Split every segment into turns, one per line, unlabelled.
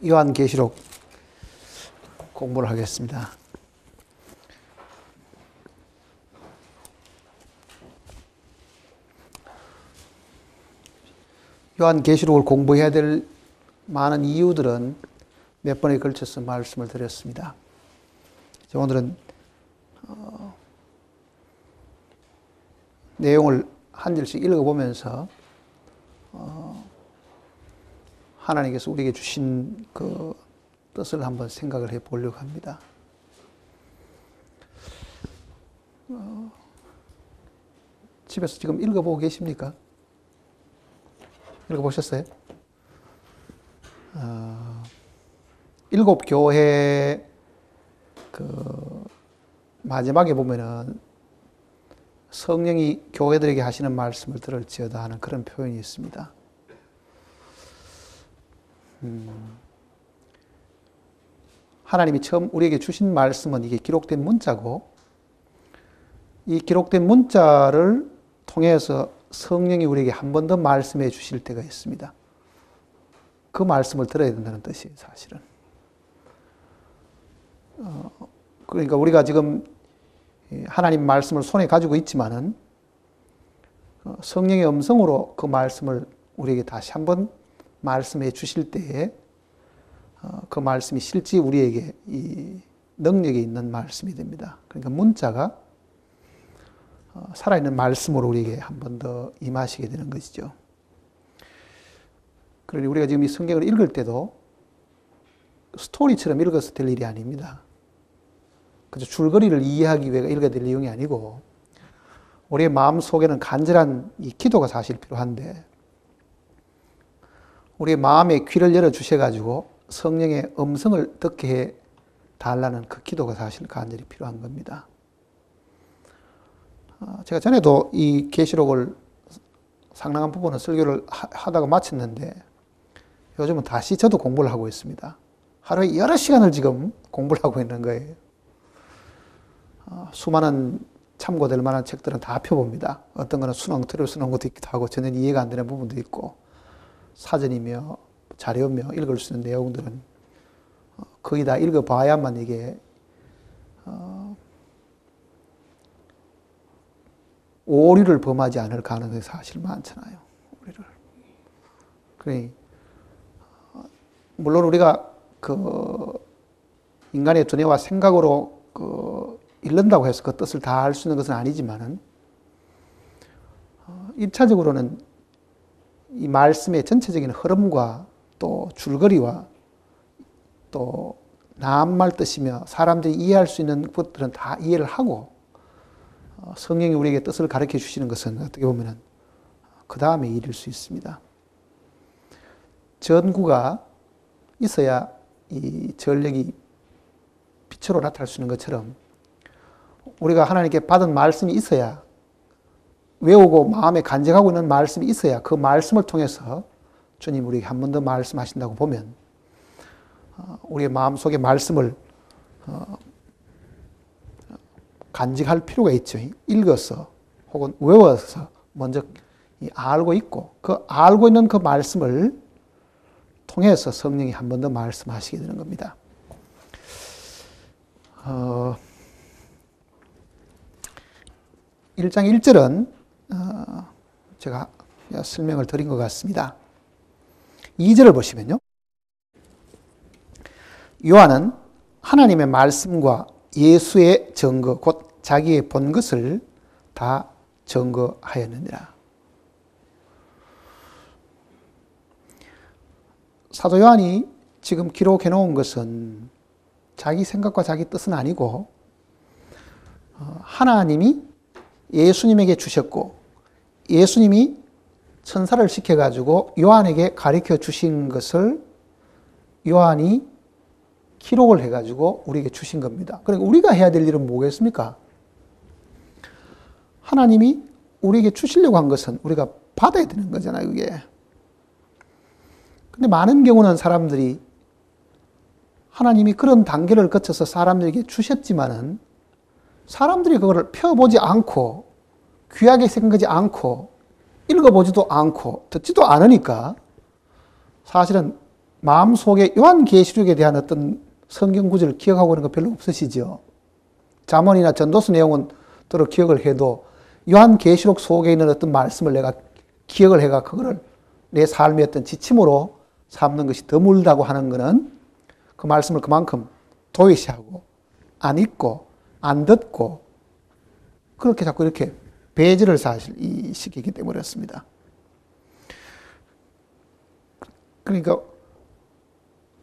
요한계시록 공부를 하겠습니다. 요한계시록을 공부해야 될 많은 이유들은 몇 번에 걸쳐서 말씀을 드렸습니다. 오늘은 내용을 한 절씩 읽어보면서 하나님께서 우리에게 주신 그 뜻을 한번 생각을 해 보려고 합니다. 집에서 지금 읽어보고 계십니까? 읽어보셨어요? 일곱 교회 그 마지막에 보면은 성령이 교회들에게 하시는 말씀을 들을지어다 하는 그런 표현이 있습니다. 하나님이 처음 우리에게 주신 말씀은 이게 기록된 문자고, 이 기록된 문자를 통해서 성령이 우리에게 한 번 더 말씀해 주실 때가 있습니다. 그 말씀을 들어야 된다는 뜻이에요, 사실은. 그러니까 우리가 지금 하나님 말씀을 손에 가지고 있지만은 성령의 음성으로 그 말씀을 우리에게 다시 한번 말씀해 주실 때에 그 말씀이 실제 우리에게 이 능력이 있는 말씀이 됩니다. 그러니까 문자가 살아있는 말씀으로 우리에게 한 번 더 임하시게 되는 것이죠. 그러니 우리가 지금 이 성경을 읽을 때도 스토리처럼 읽어서 될 일이 아닙니다. 그저 줄거리를 이해하기 위해 읽어야 될 내용이 아니고, 우리의 마음 속에는 간절한 이 기도가 사실 필요한데, 우리의 마음의 귀를 열어주셔가지고 성령의 음성을 듣게 해 달라는 그 기도가 사실 간절히 필요한 겁니다. 제가 전에도 이 계시록을 상당한 부분은 설교를 하다가 마쳤는데, 요즘은 다시 저도 공부를 하고 있습니다. 하루에 여러 시간을 지금 공부를 하고 있는 거예요. 수많은 참고될 만한 책들은 다 펴봅니다. 어떤 거는 수능트를 쓰는 것도 있기도 하고, 전혀 이해가 안 되는 부분도 있고, 사전이며 자료며 읽을 수 있는 내용들은 거의 다 읽어봐야만 이게 오류를 범하지 않을 가능성이 사실 많잖아요. 오류를. 그러니 물론 우리가 그 인간의 두뇌와 생각으로 그 읽는다고 해서 그 뜻을 다 알 수 있는 것은 아니지만은 1차적으로는 이 말씀의 전체적인 흐름과 또 줄거리와 또 낱말 뜻이며 사람들이 이해할 수 있는 것들은 다 이해를 하고, 성령이 우리에게 뜻을 가르쳐 주시는 것은 어떻게 보면은 그 다음에 일일 수 있습니다. 전구가 있어야 이 전력이 빛으로 나타날 수 있는 것처럼, 우리가 하나님께 받은 말씀이 있어야, 외우고 마음에 간직하고 있는 말씀이 있어야 그 말씀을 통해서 주님 우리에게 한 번 더 말씀하신다고 보면, 우리의 마음속의 말씀을 간직할 필요가 있죠. 읽어서 혹은 외워서 먼저 알고 있고, 그 알고 있는 그 말씀을 통해서 성령이 한 번 더 말씀하시게 되는 겁니다. 1장 1절은 제가 설명을 드린 것 같습니다. 2절을 보시면요, 요한은 하나님의 말씀과 예수의 증거, 곧 자기의 본 것을 다 증거하였느니라. 사도 요한이 지금 기록해 놓은 것은 자기 생각과 자기 뜻은 아니고, 하나님이 예수님에게 주셨고, 예수님이 천사를 시켜가지고 요한에게 가르쳐 주신 것을 요한이 기록을 해가지고 우리에게 주신 겁니다. 그러니까 우리가 해야 될 일은 뭐겠습니까? 하나님이 우리에게 주시려고 한 것은 우리가 받아야 되는 거잖아요, 그게. 근데 많은 경우는 사람들이 하나님이 그런 단계를 거쳐서 사람들에게 주셨지만은 사람들이 그거를 펴보지 않고, 귀하게 생각하지 않고, 읽어보지도 않고, 듣지도 않으니까 사실은 마음속에 요한계시록에 대한 어떤 성경 구절을 기억하고 있는 거 별로 없으시죠? 잠언이나 전도서 내용은 들어 기억을 해도 요한계시록 속에 있는 어떤 말씀을 내가 기억을 해가 그거를 내 삶의 어떤 지침으로 삼는 것이 드물다고 하는 것은 그 말씀을 그만큼 도외시하고 안 읽고 안 듣고 그렇게 자꾸 이렇게 배제를 사실 이 시기이기 때문이었습니다. 그러니까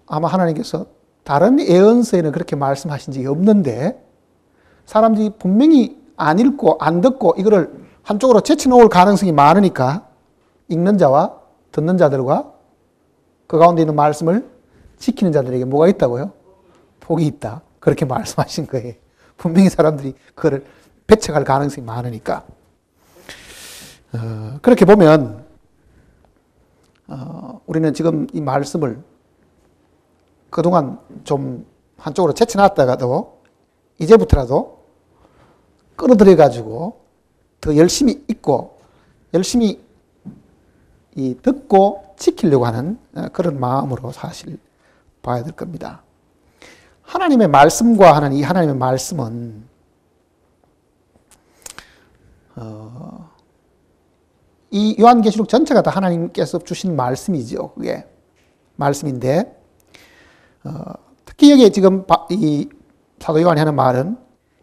아마 하나님께서 다른 예언서에는 그렇게 말씀하신 적이 없는데 사람들이 분명히 안 읽고 안 듣고 이거를 한쪽으로 제쳐놓을 가능성이 많으니까 읽는 자와 듣는 자들과 그 가운데 있는 말씀을 지키는 자들에게 뭐가 있다고요? 복이 있다. 그렇게 말씀하신 거예요. 분명히 사람들이 그거를 배척할 가능성이 많으니까. 그렇게 보면 우리는 지금 이 말씀을 그동안 좀 한쪽으로 제쳐놨다가도 이제부터라도 끌어들여가지고 더 열심히 읽고 열심히 듣고 지키려고 하는 그런 마음으로 사실 봐야 될 겁니다. 하나님의 말씀과 하는 이 하나님의 말씀은 이 요한계시록 전체가 다 하나님께서 주신 말씀이죠. 그게 말씀인데 특히 여기에 지금 이 사도 요한이 하는 말은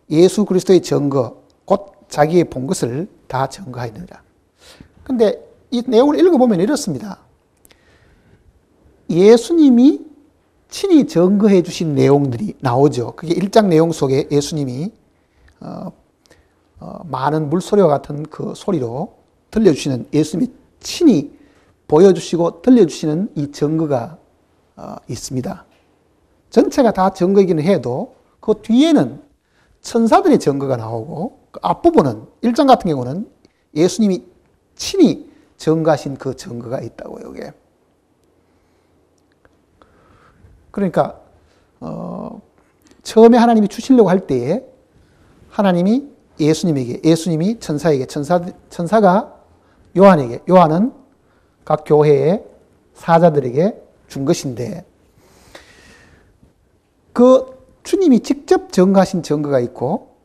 예수 그리스도의 증거, 곧 자기의 본 것을 다 증거하였느니라. 근데 이 내용을 읽어보면 이렇습니다. 예수님이 친히 증거해 주신 내용들이 나오죠. 그게 1장 내용 속에 예수님이 많은 물소리와 같은 그 소리로 들려주시는, 예수님이 친히 보여주시고 들려주시는 이 증거가 있습니다. 전체가 다 증거이기는 해도 그 뒤에는 천사들의 증거가 나오고 그 앞부분은 1장 같은 경우는 예수님이 친히 증거하신 그 증거가 있다고요. 이게. 그러니까 처음에 하나님이 주시려고 할 때에 하나님이 예수님이 천사에게, 천사가 요한에게, 요한은 각 교회의 사자들에게 준 것인데 그 주님이 직접 증거하신 증거가 있고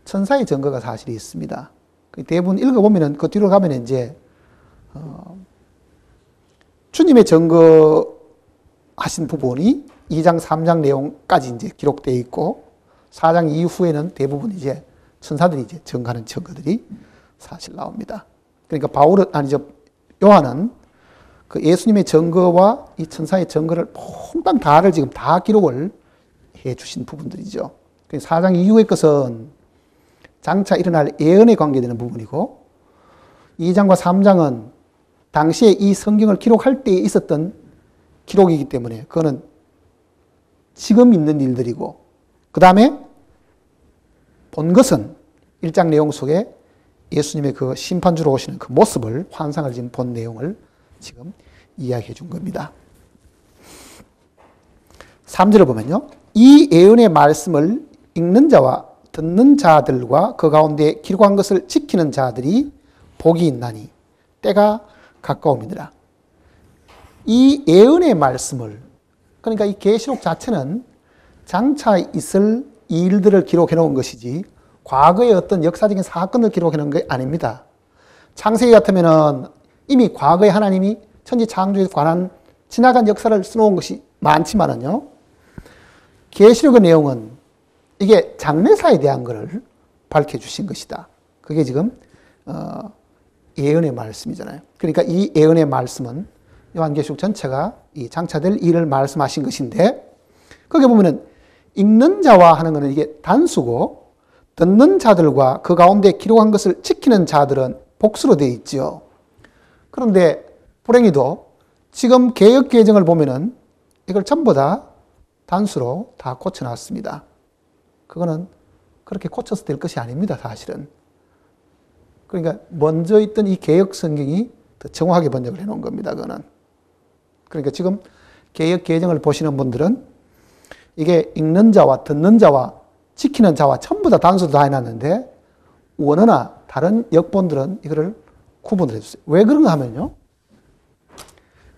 천사의 증거가 사실이 있습니다. 대부분 읽어보면은 그 뒤로 가면 이제 주님의 증거하신 부분이 2장, 3장 내용까지 이제 기록되어 있고 4장 이후에는 대부분 이제 천사들이 이제 증거하는 증거들이 사실 나옵니다. 그러니까 요한은 그 예수님의 증거와 이 천사의 증거를 몽땅 다를 지금 다 기록을 해 주신 부분들이죠. 4장 이후의 것은 장차 일어날 예언에 관계되는 부분이고 2장과 3장은 당시에 이 성경을 기록할 때에 있었던 기록이기 때문에 그거는 지금 있는 일들이고 그 다음에 본 것은 1장 내용 속에 예수님의 그 심판주로 오시는 그 모습을, 환상을 지금 본 내용을 지금 이야기해 준 겁니다. 3절을 보면요. 이 예언의 말씀을 읽는 자와 듣는 자들과 그 가운데 기록한 것을 지키는 자들이 복이 있나니 때가 가까움이니라. 이 예언의 말씀을, 그러니까 이 계시록 자체는 장차 있을 일들을 기록해 놓은 것이지 과거의 어떤 역사적인 사건을 기록해 놓은 게 아닙니다. 창세기 같으면은 이미 과거에 하나님이 천지 창조에 관한 지나간 역사를 써놓은 것이 많지만은요. 계시록의 내용은 이게 장래사에 대한 것을 밝혀주신 것이다. 그게 지금 예언의 말씀이잖아요. 그러니까 이 예언의 말씀은 요한계시록 전체가 이 장차될 일을 말씀하신 것인데 거기 보면은 읽는 자와 하는 것은 이게 단수고 듣는 자들과 그 가운데 기록한 것을 지키는 자들은 복수로 되어 있죠. 그런데 불행히도 지금 개역 개정을 보면은 이걸 전부 다 단수로 다 고쳐놨습니다. 그거는 그렇게 고쳐서 될 것이 아닙니다, 사실은. 그러니까 먼저 있던 이 개역 성경이 더 정확하게 번역을 해놓은 겁니다, 그거는. 그러니까 지금 개역 개정을 보시는 분들은 이게 읽는 자와 듣는 자와 지키는 자와 전부 다 단수로 다 해놨는데 원어나 다른 역본들은 이거를 구분을 해줬어요. 왜 그런가 하면요.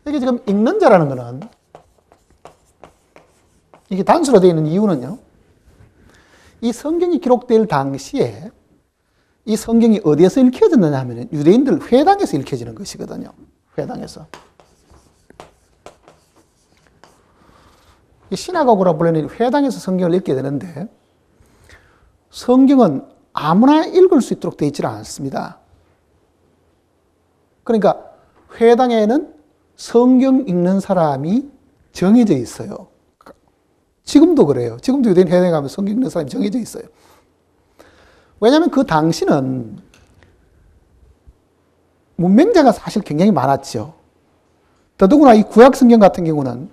이게 지금 읽는 자라는 거는 이게 단수로 되어 있는 이유는요, 이 성경이 기록될 당시에 이 성경이 어디에서 읽혀졌느냐 하면 유대인들 회당에서 읽혀지는 것이거든요. 회당에서. 이 시나고그라 불리는 회당에서 성경을 읽게 되는데, 성경은 아무나 읽을 수 있도록 되어 있지 않습니다. 그러니까 회당에는 성경 읽는 사람이 정해져 있어요. 지금도 그래요. 지금도 유대인 회당에 가면 성경 읽는 사람이 정해져 있어요. 왜냐하면 그 당시는 문맹자가 사실 굉장히 많았죠. 더더구나 이 구약 성경 같은 경우는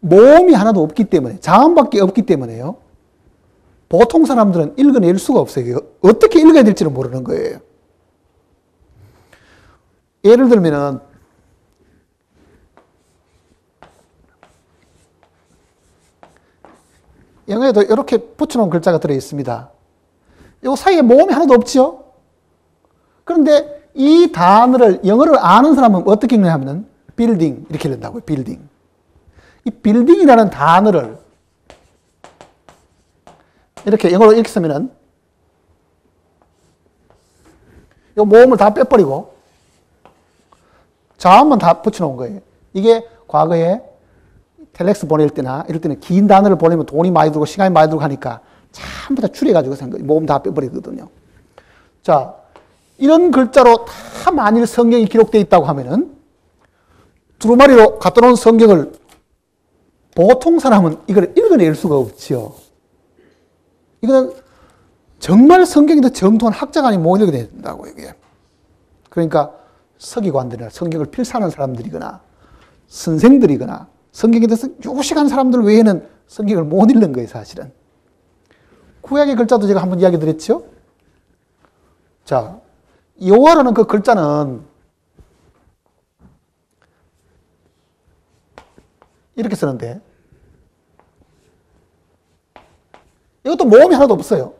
모음이 하나도 없기 때문에, 자음밖에 없기 때문에요, 보통 사람들은 읽어낼 수가 없어요. 어떻게 읽어야 될지를 모르는 거예요. 예를 들면은 영어에도 이렇게 붙여놓은 글자가 들어있습니다. 이 사이에 모음이 하나도 없죠? 그런데 이 단어를, 영어를 아는 사람은 어떻게 읽느냐 하면 빌딩 이렇게 읽는다고요. 빌딩. 이 빌딩이라는 단어를 이렇게 영어로 이렇게 쓰면은 이 모음을 다 빼버리고 자음만 다 붙여놓은 거예요. 이게 과거에 텔렉스 보낼 때나 이럴 때는 긴 단어를 보내면 돈이 많이 들고 시간이 많이 들고 하니까 전부 다 줄여가지고 생긴 거예요. 모음 다 빼버리거든요. 자, 이런 글자로 다 만일 성경이 기록되어 있다고 하면은 두루마리로 갖다 놓은 성경을 보통 사람은 이걸 읽어낼 수가 없지요. 이거는 정말 성경이 더 정통한 학자가 아니면 못 읽어내야 된다고, 이게. 그러니까 서기관들이나 성경을 필사하는 사람들이거나 선생들이거나 성경에 대해서 요식한 사람들 외에는 성경을 못 읽는 거예요, 사실은. 구약의 글자도 제가 한번 이야기 드렸죠? 자, 여호와라는 그 글자는 이렇게 쓰는데, 이것도 모음이 하나도 없어요.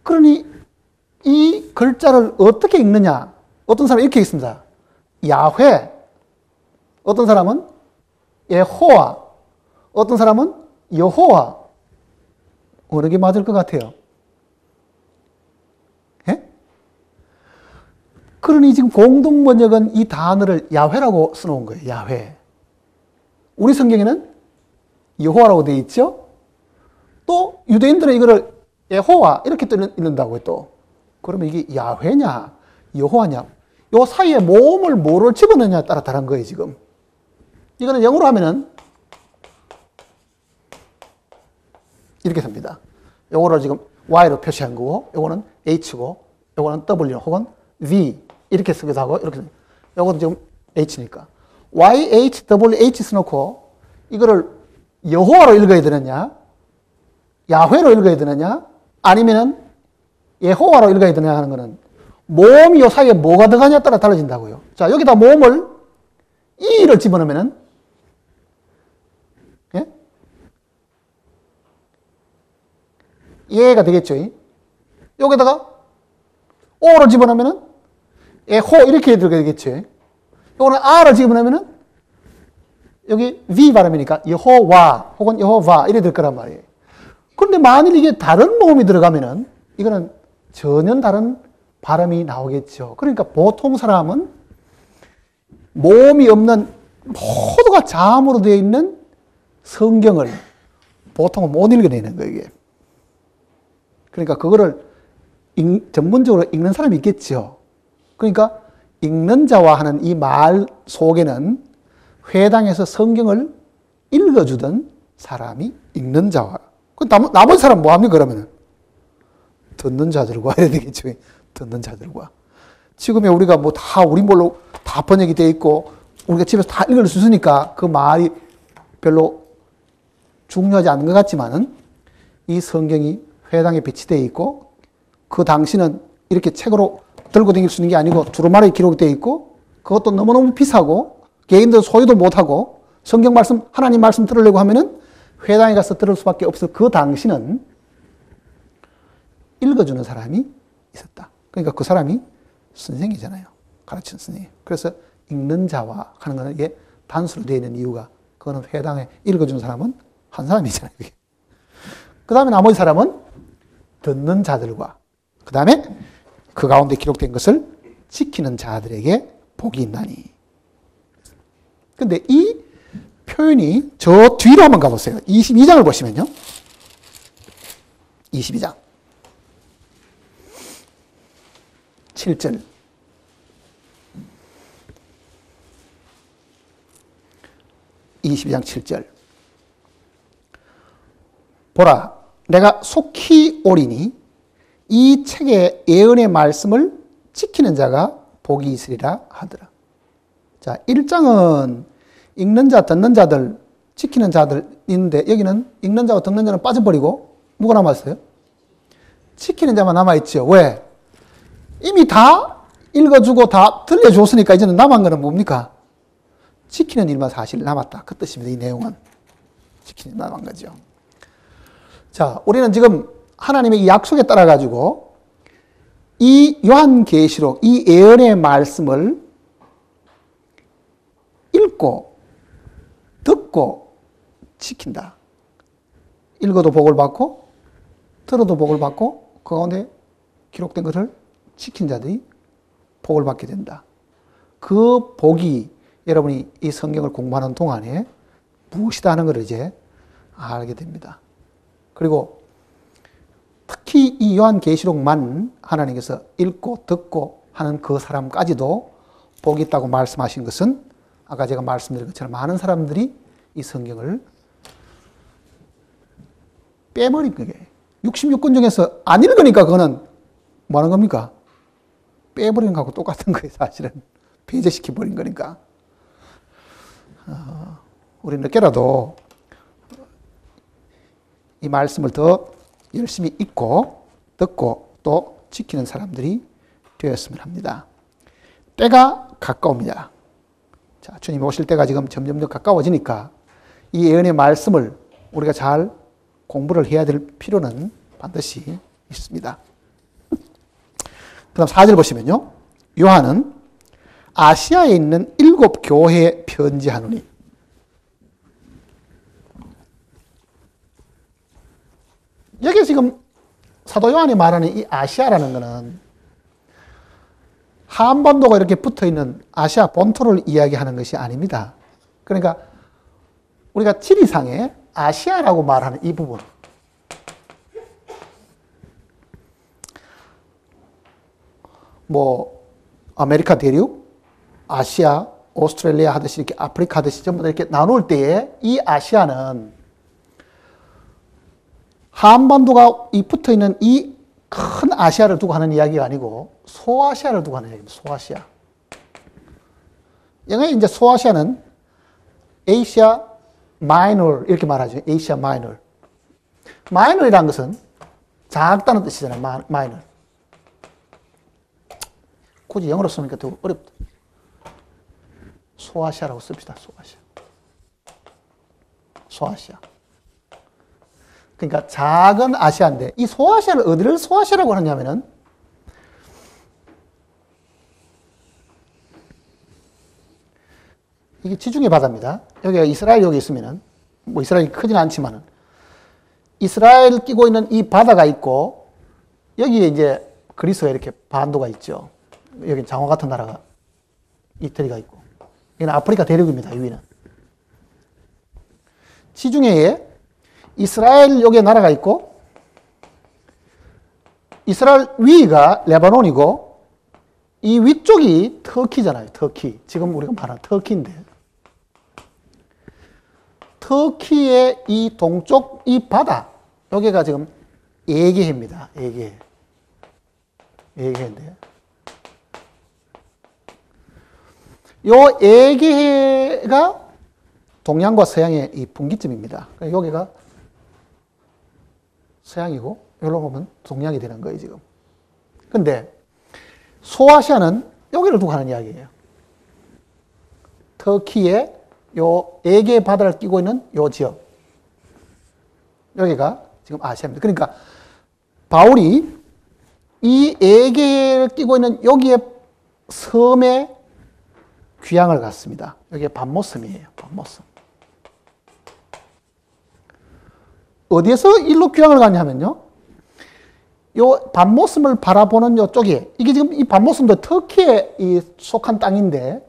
그러니 이 글자를 어떻게 읽느냐? 어떤 사람은 이렇게 읽습니다. 야훼. 어떤 사람은 예호와. 어떤 사람은 여호와. 어느 게 맞을 것 같아요? 예? 그러니 지금 공동 번역은 이 단어를 야훼라고 써놓은 거예요. 야훼. 우리 성경에는 여호와라고 되어 있죠? 또 유대인들은 이거를 예호와 이렇게 또 읽는다고요, 또. 그러면 이게 야훼냐, 여호와냐, 요 사이에 모음을 뭐를 집어넣느냐에 따라 다른 거예요, 지금. 이거는 영어로 하면은 이렇게 씁니다. 요거를 지금 Y로 표시한 거고, 요거는 H고, 요거는 W 혹은 V 이렇게 쓰기도 하고, 이렇게 씁니다. 요거는 지금 H니까. YHWH 써놓고, 이거를 여호와로 읽어야 되느냐, 야훼로 읽어야 되느냐, 아니면은 예호와로 읽어야 되느냐 하는 거는 모음이 요 사이에 뭐가 들어가냐에 따라 달라진다고요. 자, 여기다 모음을 E를 집어넣으면은, 예? 예가 되겠죠. 여기다가 O를 집어넣으면은 예호 이렇게 들어가겠죠. 요거는 R을 집어넣으면은 여기 V 발음이니까 여호와 혹은 여호와 이래 될 거란 말이에요. 그런데 만일 이게 다른 모음이 들어가면은 이거는 전혀 다른 발음이 나오겠죠. 그러니까 보통 사람은 모음이 없는 모두가 자음으로 되어 있는 성경을 보통은 못 읽어내는 거예요, 이게. 그러니까 그거를 전문적으로 읽는 사람이 있겠죠. 그러니까 읽는 자와 하는 이 말 속에는 회당에서 성경을 읽어주던 사람이 읽는 자와, 나머지 사람 뭐 합니까, 그러면은? 듣는 자들과 해야 되겠죠. 듣는 자들과. 지금에 우리가 뭐 다 우리말로 다 번역이 되어 있고, 우리가 집에서 다 읽을 수 있으니까 그 말이 별로 중요하지 않은 것 같지만은, 이 성경이 회당에 배치되어 있고, 그 당시는 이렇게 책으로 들고 다닐 수 있는 게 아니고 두루마리에 기록되어 있고, 그것도 너무너무 비싸고 개인들 소유도 못하고 성경 말씀, 하나님 말씀 들으려고 하면은 회당에 가서 들을 수밖에 없을 그 당시는 읽어주는 사람이 있었다. 그러니까 그 사람이 선생이잖아요. 가르치는 선생님. 그래서 읽는 자와 하는 거는 이게 단수로 되어 있는 이유가 그거는 회당에 읽어준 사람은 한 사람이잖아요. 그 다음에 나머지 사람은 듣는 자들과 그 다음에 그 가운데 기록된 것을 지키는 자들에게 복이 있나니. 근데 이 표현이 저 뒤로 한번 가보세요. 22장을 보시면요. 22장 7절. 22장 7절. 보라, 내가 속히 오리니 이 책의 예언의 말씀을 지키는 자가 복이 있으리라 하더라. 자, 1장은 읽는 자, 듣는 자들, 지키는 자들 있는데 여기는 읽는 자와 듣는 자는 빠져버리고 누가 남아있어요? 지키는 자만 남아있죠. 왜? 이미 다 읽어주고 다 들려줬으니까 이제는 남은 거는 뭡니까? 지키는 일만 사실 남았다. 그 뜻입니다. 이 내용은. 지키는 일 남은 거죠. 자, 우리는 지금 하나님의 이 약속에 따라 가지고 이 요한계시록, 이 예언의 말씀을 읽고 듣고 지킨다. 읽어도 복을 받고 들어도 복을 받고 그 가운데 기록된 것을 지킨 자들이 복을 받게 된다. 그 복이 여러분이 이 성경을 공부하는 동안에 무엇이다 하는 것을 이제 알게 됩니다. 그리고 특히 이 요한계시록만 하나님께서 읽고 듣고 하는 그 사람까지도 복이 있다고 말씀하신 것은 아까 제가 말씀드린 것처럼 많은 사람들이 이 성경을 빼버린 거예요. 66권 중에서 안 읽으니까 그거는 뭐 하는 겁니까? 빼버리는 거하고 똑같은 거예요, 사실은. 폐쇄시켜버린 거니까. 우리 늦게라도 이 말씀을 더 열심히 읽고 듣고 또 지키는 사람들이 되었으면 합니다. 때가 가까웁니다. 자, 주님이 오실 때가 지금 점점 더 가까워지니까 이 예언의 말씀을 우리가 잘 공부를 해야 될 필요는 반드시 있습니다. 그 다음 4절 보시면요. 요한은 아시아에 있는 7 교회에 편지하노니. 여기 지금 사도 요한이 말하는 이 아시아라는 것은 한반도가 이렇게 붙어 있는 아시아 본토를 이야기하는 것이 아닙니다. 그러니까 우리가 지리상에 아시아라고 말하는 이 부분. 뭐 아메리카 대륙, 아시아, 오스트레일리아 하듯이 이렇게 아프리카 하듯이 전부 다 이렇게 나눌 때에 이 아시아는 한반도가 이 붙어 있는 이 큰 아시아를 두고 하는 이야기가 아니고 소아시아를 두고 하는 이야기입니다. 소아시아. 영어에 이제 소아시아는 에이시아 마이너 이렇게 말하죠. 에이시아 마이너. 마이너이라는 것은 작다는 뜻이잖아요. 마이너. 굳이 영어로 쓰니까 더 어렵다. 소아시아라고 씁시다. 소아시아. 소아시아. 그러니까 작은 아시아인데 이 소아시아를 어디를 소아시아라고 하느냐면은 이게 지중해 바다입니다. 여기가 이스라엘 여기 있으면은 뭐 이스라엘이 크진 않지만은 이스라엘 끼고 있는 이 바다가 있고 여기에 이제 그리스가 이렇게 반도가 있죠. 여기 장화 같은 나라가 이태리가 있고 여기는 아프리카 대륙입니다. 여기는 지중해에 이스라엘 여기에 나라가 있고 이스라엘 위가 레바논이고 이 위쪽이 터키잖아요. 터키. 지금 우리가 말하는 터키인데 터키의 이 동쪽 이 바다 여기가 지금 에게해입니다. 에게해. 에게해인데 요 에게해가 동양과 서양의 이 분기점입니다. 그러니까 여기가 서양이고 여기로 보면 동양이 되는 거예요, 지금. 근데 소아시아는 여기를 두고 하는 이야기예요. 터키의 요 에게 바다를 끼고 있는 요 지역. 여기가 지금 아시아입니다. 그러니까 바울이 이 에게를 끼고 있는 여기에 섬에 귀향을 갔습니다. 여기에 밤모섬이에요. 밤모섬. 어디에서 일로 귀향을 가냐 하면요. 요 밤모섬을 바라보는 요쪽에, 이게 지금 이 밤모섬도 터키에 속한 땅인데,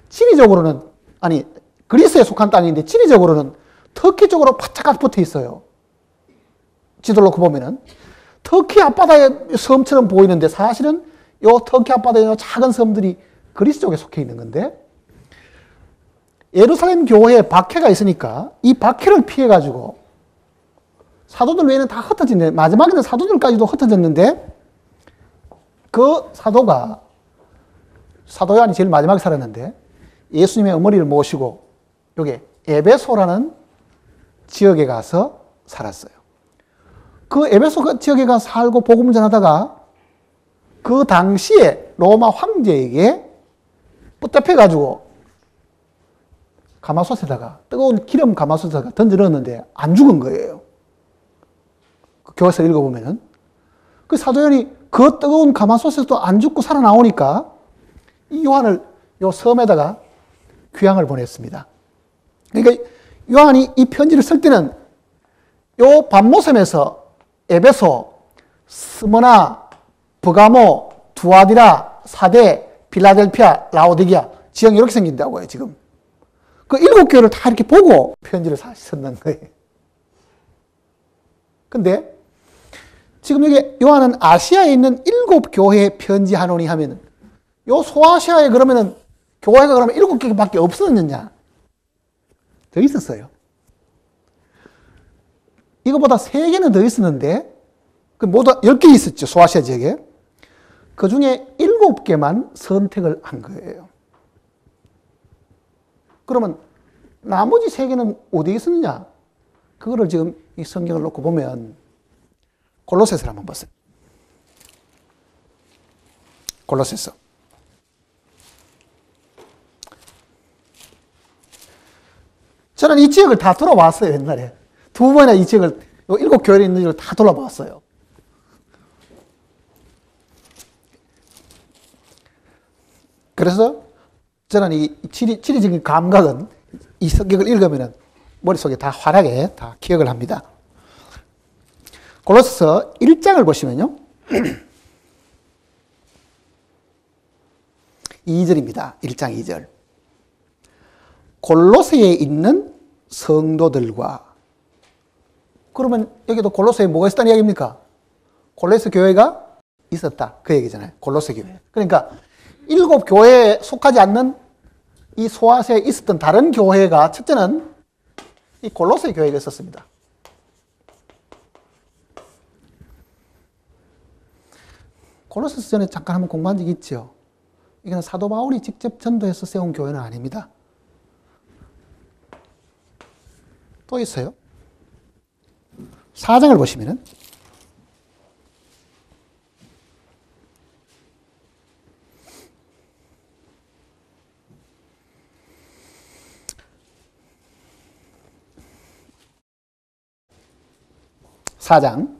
지리적으로는, 아니, 그리스에 속한 땅인데, 지리적으로는 터키 쪽으로 바짝 붙어 있어요. 지도를 놓고 보면은. 터키 앞바다의 섬처럼 보이는데, 사실은 요 터키 앞바다의 작은 섬들이 그리스 쪽에 속해 있는 건데, 예루살렘 교회에 박해가 있으니까 이 박해를 피해가지고 사도들 외에는 다 흩어지네. 마지막에는 사도들까지도 흩어졌는데 그 사도가, 사도 요한이 제일 마지막에 살았는데 예수님의 어머니를 모시고 여기 에베소라는 지역에 가서 살았어요. 그 에베소 지역에 가서 살고 복음 전하다가 그 당시에 로마 황제에게 붙잡혀가지고 가마솥에다가, 뜨거운 기름 가마솥에다가 던져 넣었는데 안 죽은 거예요. 그 교회서 읽어보면은. 그 사도연이 그 뜨거운 가마솥에서도 안 죽고 살아나오니까 이 요한을 요 섬에다가 귀향을 보냈습니다. 그러니까 요한이 이 편지를 쓸 때는 요 밤모섬에서 에베소, 스무나, 버가모, 두아디라, 사데, 빌라델피아, 라오디게아 지형이 이렇게 생긴다고요, 지금. 그 7교회를 다 이렇게 보고 편지를 썼는 거예요. 근데 지금 여기 요한은 아시아에 있는 7교회에 편지하노니 하면은 요 소아시아에 그러면은 교회가 그러면 7개밖에 없었느냐? 더 있었어요. 이거보다 3개는 더 있었는데 그 모두 10개 있었죠, 소아시아 지역에. 그 중에 7개만 선택을 한 거예요. 그러면 나머지 3개는 어디에 있었느냐? 그거를 지금 이 성경을 놓고 보면 골로새서를 한번 보세요. 골로새서. 저는 이 지역을 다 돌아봤어요, 옛날에. 2번이나 이 지역을, 7교회에 있는 지역을 다 돌아봤어요. 그래서 저는 이 지리적인 감각은 이 성경을 읽으면 머릿속에 다 환하게 다 기억을 합니다. 골로새서 1장을 보시면요. 2절입니다. 1장 2절. 골로새에 있는 성도들과, 그러면 여기도 골로새에 뭐가 있었다는 이야기입니까? 골로새 교회가 있었다. 그 얘기잖아요. 골로새 교회. 그러니까 7교회에 속하지 않는 이 소아시아에 있었던 다른 교회가, 첫째는 이 골로새 교회가 있었습니다. 골로새서 전에 잠깐 한번 공부한 적이 있죠. 이건 사도 바울이 직접 전도해서 세운 교회는 아닙니다. 또 있어요. 4장을 보시면은 (4장)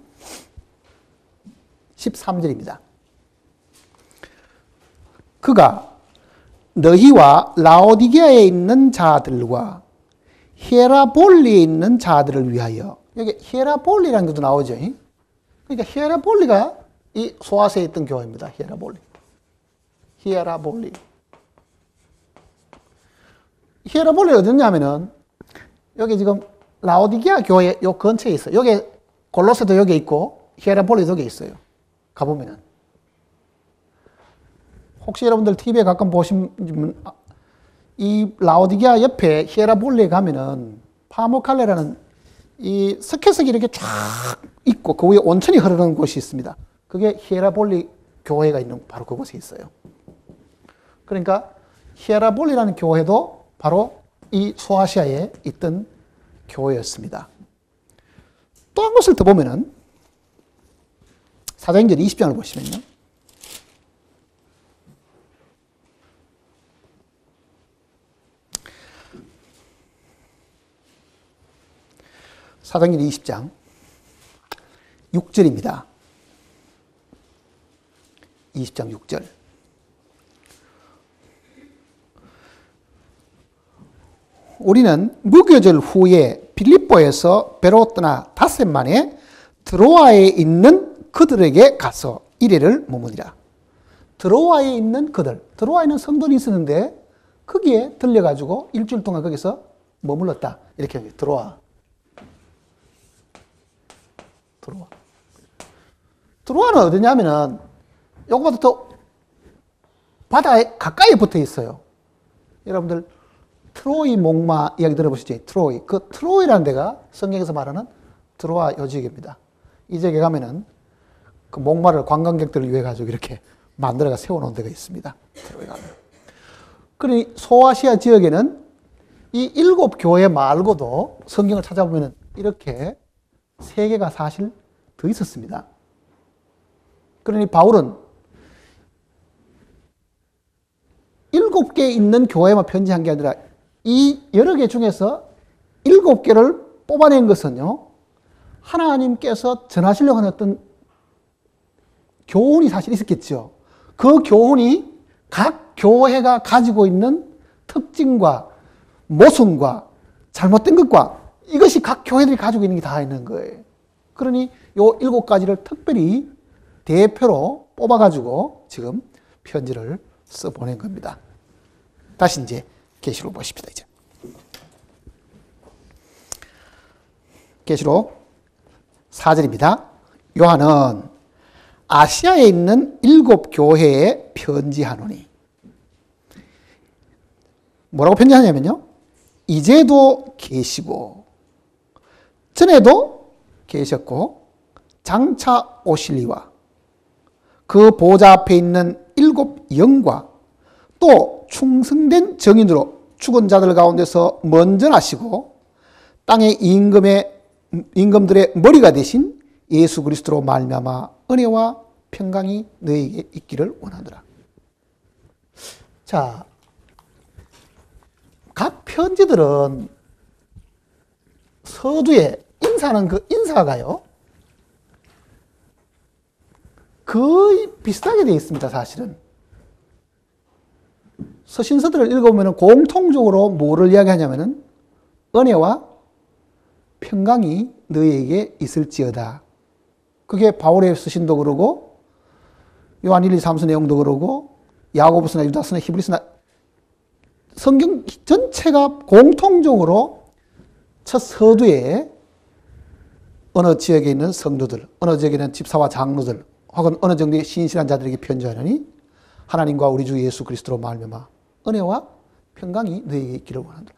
13절입니다. 그가 너희와 라오디게아에 있는 자들과 히에라볼리에 있는 자들을 위하여, 여기 히에라볼리라는 것도 나오죠. 그러니까 히에라볼리가 이 소아시아에 있던 교회입니다. 히에라볼리. 히에라볼리 어디냐면은 여기 지금 라오디게아 교회 요 근처에 있어요. 여기 골로새도 여기 있고 히에라볼리도 여기 있어요. 가보면은. 혹시 여러분들 TV에 가끔 보시면 이 라오디게아 옆에 히에라볼리에 가면은 파무칼레라는 이 석회석이 이렇게 쫙 있고 그 위에 온천이 흐르는 곳이 있습니다. 그게 히에라볼리 교회가 있는 바로 그곳에 있어요. 그러니까 히에라볼리라는 교회도 바로 이 소아시아에 있던 교회였습니다. 또 한 곳을 더 보면은 사도행전 20장을 보시면요. 사도행전 20장 6절입니다. 20장 6절. 우리는 무교절 후에 빌립보에서 배로 떠나 닷새 만에 드로아에 있는 그들에게 가서 이래를 머무니라. 드로아에 있는 그들, 드로아에 있는 성도들이 있었는데 거기에 들려가지고 일주일 동안 거기서 머물렀다. 이렇게 드로아. 드로아는 어디냐면은 요거보다 더 바다에 가까이 붙어 있어요. 여러분들 트로이 목마 이야기 들어보시죠? 트로이. 그 트로이라는 데가 성경에서 말하는 드로아 요지역입니다. 이 지역에 가면은 그 목마를 관광객들을 위해 가지고 이렇게 만들어가 세워놓은 데가 있습니다. 트로이 가면. 그러니 소아시아 지역에는 이 7교회 말고도 성경을 찾아보면은 이렇게 3개가 사실 더 있었습니다. 그러니 바울은 7개 있는 교회만 편지한 게 아니라 이 여러 개 중에서 7개를 뽑아낸 것은요, 하나님께서 전하시려고 하는 어떤 교훈이 사실 있었겠죠. 그 교훈이 각 교회가 가지고 있는 특징과 모순과 잘못된 것과 이것이 각 교회들이 가지고 있는 게 다 있는 거예요. 그러니 요 7가지를 특별히 대표로 뽑아가지고 지금 편지를 써보낸 겁니다. 다시 이제 계시록 보십시다. 이제 계시록 4절입니다. 요한은 아시아에 있는 7교회에 편지하노니. 뭐라고 편지하냐면요, 이제도 계시고 전에도 계셨고 장차 오실리와 그 보좌 앞에 있는 7 영과 또 충성된 정인으로 죽은 자들 가운데서 먼저 나시고 땅의 임금들의 머리가 되신 예수 그리스도로 말미암아 은혜와 평강이 너에게 있기를 원하노라. 자, 각 편지들은 서두에 인사하는 그 인사가요, 거의 비슷하게 되어 있습니다. 사실은 서신서들을 읽어보면 공통적으로 뭐를 이야기하냐면은 은혜와 평강이 너희에게 있을지어다. 그게 바울의 서신도 그러고 요한 1, 2, 3서 내용도 그러고 야고보서나 유다서나 히브리서나 성경 전체가 공통적으로 첫 서두에 어느 지역에 있는 성도들, 어느 지역에 있는 집사와 장로들 혹은 어느 정도의 신실한 자들에게 편지하느니 하나님과 우리 주 예수 그리스도로 말미암아 은혜와 평강이 너희에게 있기를 원한다.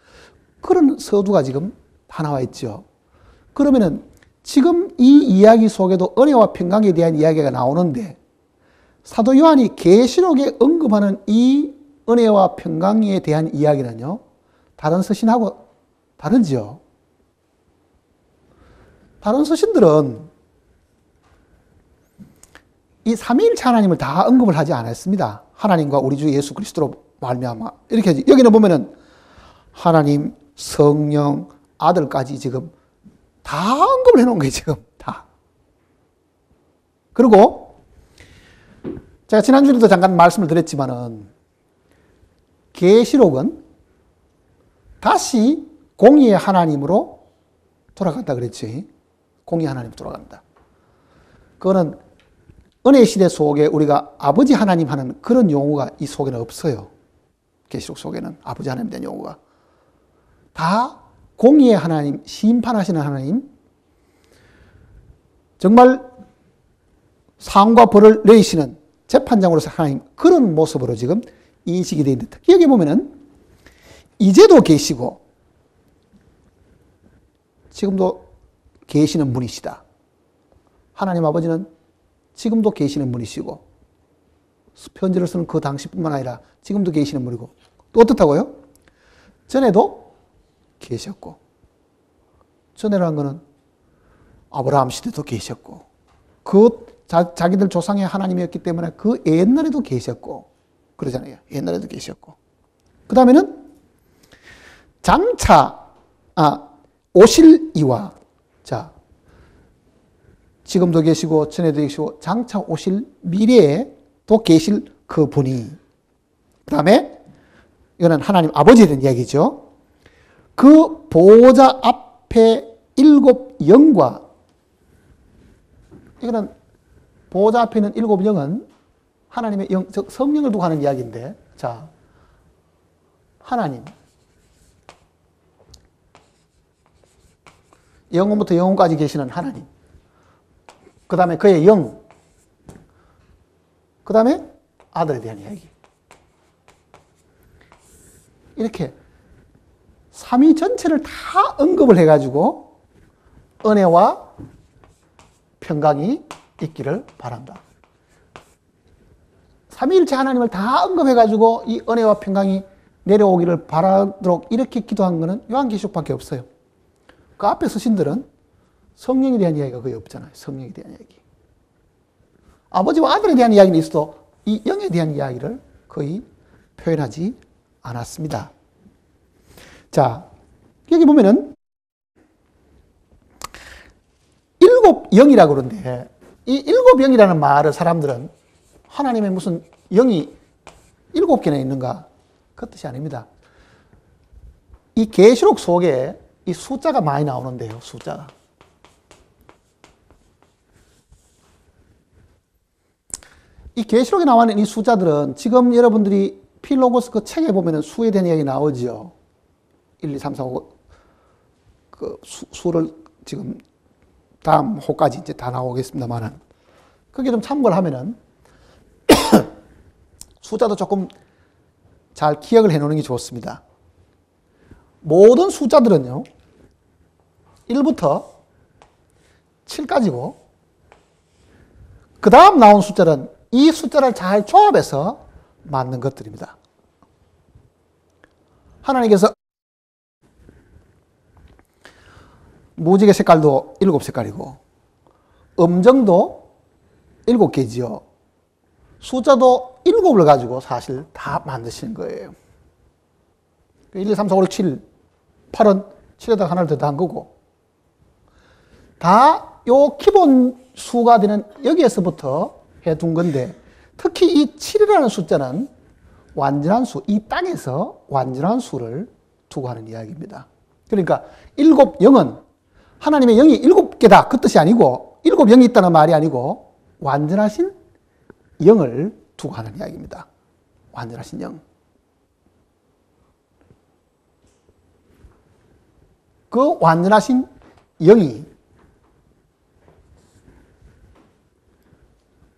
그런 서두가 지금 다 나와 있죠. 그러면은 지금 이 이야기 속에도 은혜와 평강에 대한 이야기가 나오는데 사도 요한이 계시록에 언급하는 이 은혜와 평강에 대한 이야기는요, 다른 서신하고 다르지요. 다른 서신들은 이 삼위일체 하나님을 다 언급을 하지 않았습니다. 하나님과 우리 주 예수 그리스도로 말미암아 이렇게 하지. 여기는 보면은 하나님, 성령, 아들까지 지금 다 언급을 해놓은 거예요. 지금 다. 그리고 제가 지난주에도 잠깐 말씀을 드렸지만은 계시록은 다시 공의의 하나님으로 돌아간다 그랬죠. 공의의 하나님으로 돌아간다. 그거는 은혜 시대 속에 우리가 아버지 하나님 하는 그런 용어가 이 속에는 없어요. 계시록 속에는 아버지 하나님에 대한 용어가. 다 공의의 하나님, 심판하시는 하나님, 정말 상과 벌을 내리시는 재판장으로서 하나님, 그런 모습으로 지금 인식이 되어 있는데, 특히 여기 보면은 이제도 계시고 지금도 계시는 분이시다. 하나님 아버지는 지금도 계시는 분이시고 편지를 쓰는 그 당시뿐만 아니라 지금도 계시는 분이고, 또 어떻다고요? 전에도 계셨고, 전에라는 것은 아브라함 시대도 계셨고, 그 자기들 조상의 하나님이었기 때문에 그 옛날에도 계셨고, 그러잖아요. 옛날에도 계셨고. 그 다음에는 장차, 오실 이와, 자, 지금도 계시고, 전에도 계시고, 장차 오실 미래에 또 계실 그 분이, 그 다음에, 이거는 하나님 아버지에 대한 이야기죠. 그 보호자 앞에 7영과, 이거는 보좌 앞에 있는 7영은 하나님의 영, 즉 성령을 두고 하는 이야기인데, 자, 하나님, 영원부터 영원까지 계시는 하나님, 그 다음에 그의 영, 그 다음에 아들에 대한 이야기. 이렇게 삼위 전체를 다 언급을 해가지고 은혜와 평강이 있기를 바란다. 삼위일체 하나님을 다 언급해가지고 이 은혜와 평강이 내려오기를 바라도록 이렇게 기도한 것은 요한계시록밖에 없어요. 그 앞에 서신들은 성령에 대한 이야기가 거의 없잖아요. 성령에 대한 이야기. 아버지와 아들에 대한 이야기는 있어도 이 영에 대한 이야기를 거의 표현하지 않았습니다. 자, 여기 보면은 7영이라고 그러는데, 이 7영이라는 말을 사람들은 하나님의 무슨 영이 7개나 있는가? 그 뜻이 아닙니다. 이 계시록 속에 이 숫자가 많이 나오는데요, 숫자가. 이 계시록에 나와 있는 이 숫자들은 지금 여러분들이 필로고스 그 책에 보면은 수에 대한 이야기 나오죠. 1, 2, 3, 4, 5. 그 수를 지금 다음 호까지 이제 다 나오겠습니다만은. 그게 좀 참고를 하면은 숫자도 조금 잘 기억을 해 놓는 게 좋습니다. 모든 숫자들은요, 1부터 7까지고, 그 다음 나온 숫자는 이 숫자를 잘 조합해서 만든 것들입니다. 하나님께서 무지개 색깔도 7색깔이고, 음정도 7개지요. 숫자도 7을 가지고 사실 다 만드시는 거예요. 1, 2, 3, 4, 5, 6, 7, 8은 7에다가 하나를 더 더한 거고, 다 요 기본 수가 되는 여기에서부터 해둔 건데, 특히 이 7이라는 숫자는 완전한 수, 이 땅에서 완전한 수를 두고 하는 이야기입니다. 그러니까 7영은 하나님의 영이 7개다 그 뜻이 아니고, 7영이 있다는 말이 아니고 완전하신 영을 두고 하는 이야기입니다. 완전하신 영. 그 완전하신 영이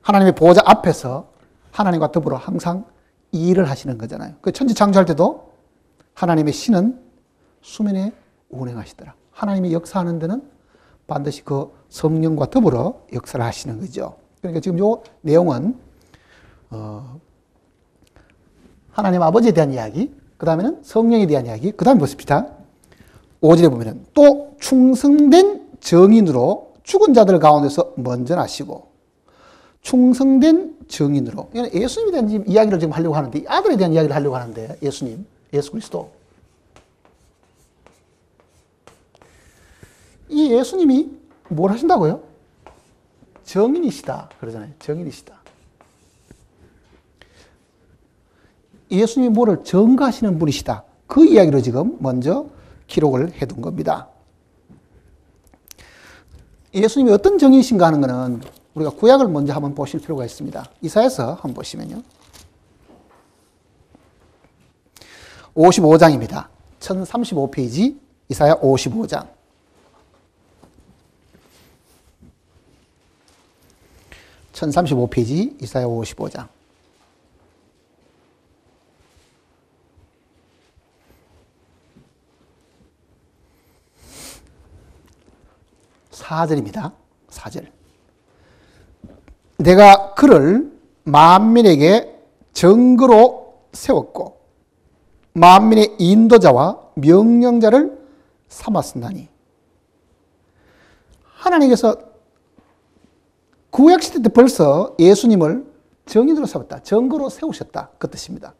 하나님의 보호자 앞에서 하나님과 더불어 항상 일을 하시는 거잖아요. 그 천지 창조할 때도 하나님의 신은 수면에 운행하시더라. 하나님이 역사하는 데는 반드시 그 성령과 더불어 역사를 하시는 거죠. 그러니까 지금 이 내용은 하나님 아버지에 대한 이야기, 그 다음에는 성령에 대한 이야기, 그 다음에 보십시다. 5절에 보면은 또 충성된 정인으로 죽은 자들 가운데서 먼저 나시고, 충성된 정인으로, 예수님에 대한 이야기를 지금 하려고 하는데, 이 아들에 대한 이야기를 하려고 하는데, 예수님, 예수 그리스도. 이 예수님이 뭘 하신다고요? 정인이시다 그러잖아요. 정인이시다. 예수님이 뭐를 정가하시는 분이시다. 그 이야기로 지금 먼저 기록을 해둔 겁니다. 예수님이 어떤 정인이신가 하는 것은 우리가 구약을 먼저 한번 보실 필요가 있습니다. 이사야서 한번 보시면요. 55장입니다. 1035페이지 이사야 55장. 1035페이지 이사야 55장. (4절입니다) 4절. 내가 그를 만민에게 정거로 세웠고 만민의 인도자와 명령자를 삼았으나니. 하나님께서 구약시대 때 벌써 예수님을 정인으로 세웠다. 정거로 세우셨다. 그 뜻입니다.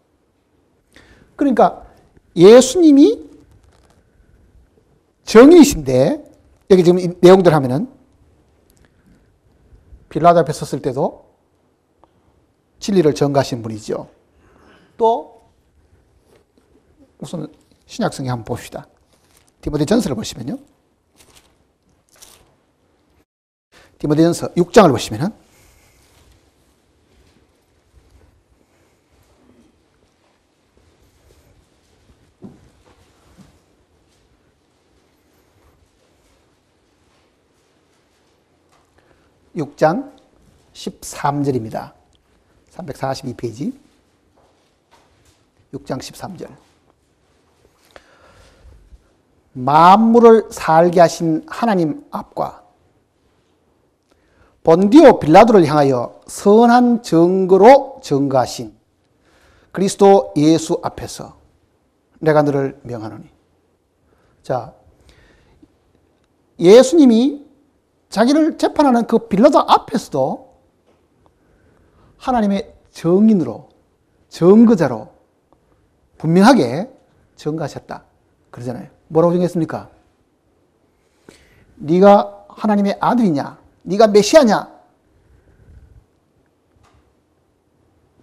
그러니까 예수님이 정인이신데, 여기 지금 이 내용들 하면은 빌라도 앞에 섰을 때도 진리를 전가하신 분이죠. 또 우선 신약성경 한번 봅시다. 디모데 전서를 보시면요. 디모데전서 6장을 보시면은 6장 13절입니다. 342페이지 6장 13절. 만물을 살게 하신 하나님 앞과 본디오 빌라도를 향하여 선한 증거로 증거하신 그리스도 예수 앞에서 내가 너를 명하노니. 자, 예수님이 자기를 재판하는 그 빌라도 앞에서도 하나님의 정인으로, 증거자로 분명하게 증거하셨다 그러잖아요. 뭐라고 정했습니까? 네가 하나님의 아들이냐? 네가 메시아냐?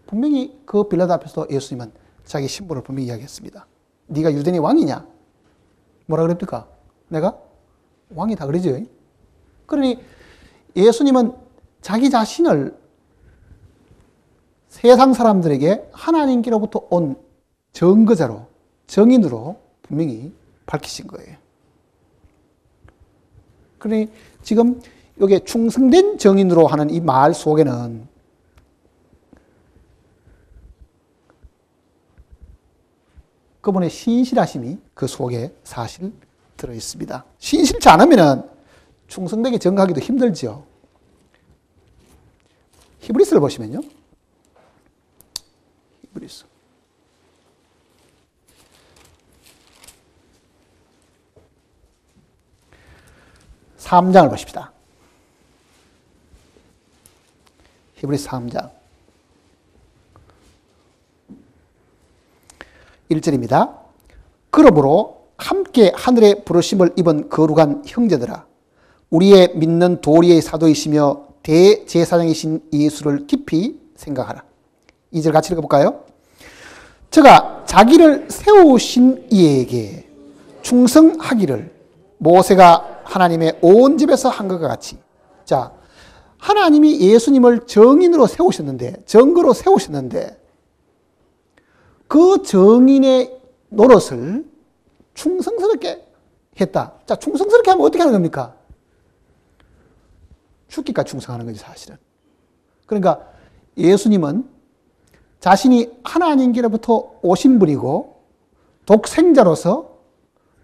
분명히 그 빌라도 앞에서 예수님은 자기 신분을 분명히 이야기했습니다. 네가 유대인의 왕이냐? 뭐라 그랬습니까? 내가 왕이다 그러죠. 그러니 예수님은 자기 자신을 세상 사람들에게 하나님께로부터 온 증거자로, 정인으로 분명히 밝히신 거예요. 그러니 지금 여기 충성된 정인으로 하는 이 말 속에는 그분의 신실하심이 그 속에 사실 들어있습니다. 신실치 않으면 충성되게 증거하기도 힘들죠. 히브리서를 보시면요. 히브리서. (3장을) 보십시다. 히브리서 3장 1절입니다. 그러므로 함께 하늘의 부르심을 입은 거룩한 형제들아, 우리의 믿는 도리의 사도이시며 대제사장이신 예수를 깊이 생각하라. 2절 같이 읽어볼까요? 저가 자기를 세우신 이에게 충성하기를 모세가 하나님의 온 집에서 한 것과 같이. 자, 하나님이 예수님을 정인으로 세우셨는데, 정거로 세우셨는데 그 정인의 노릇을 충성스럽게 했다. 자, 충성스럽게 하면 어떻게 하는 겁니까? 죽기까지 충성하는 거지, 사실은. 그러니까 예수님은 자신이 하나님께로부터 오신 분이고 독생자로서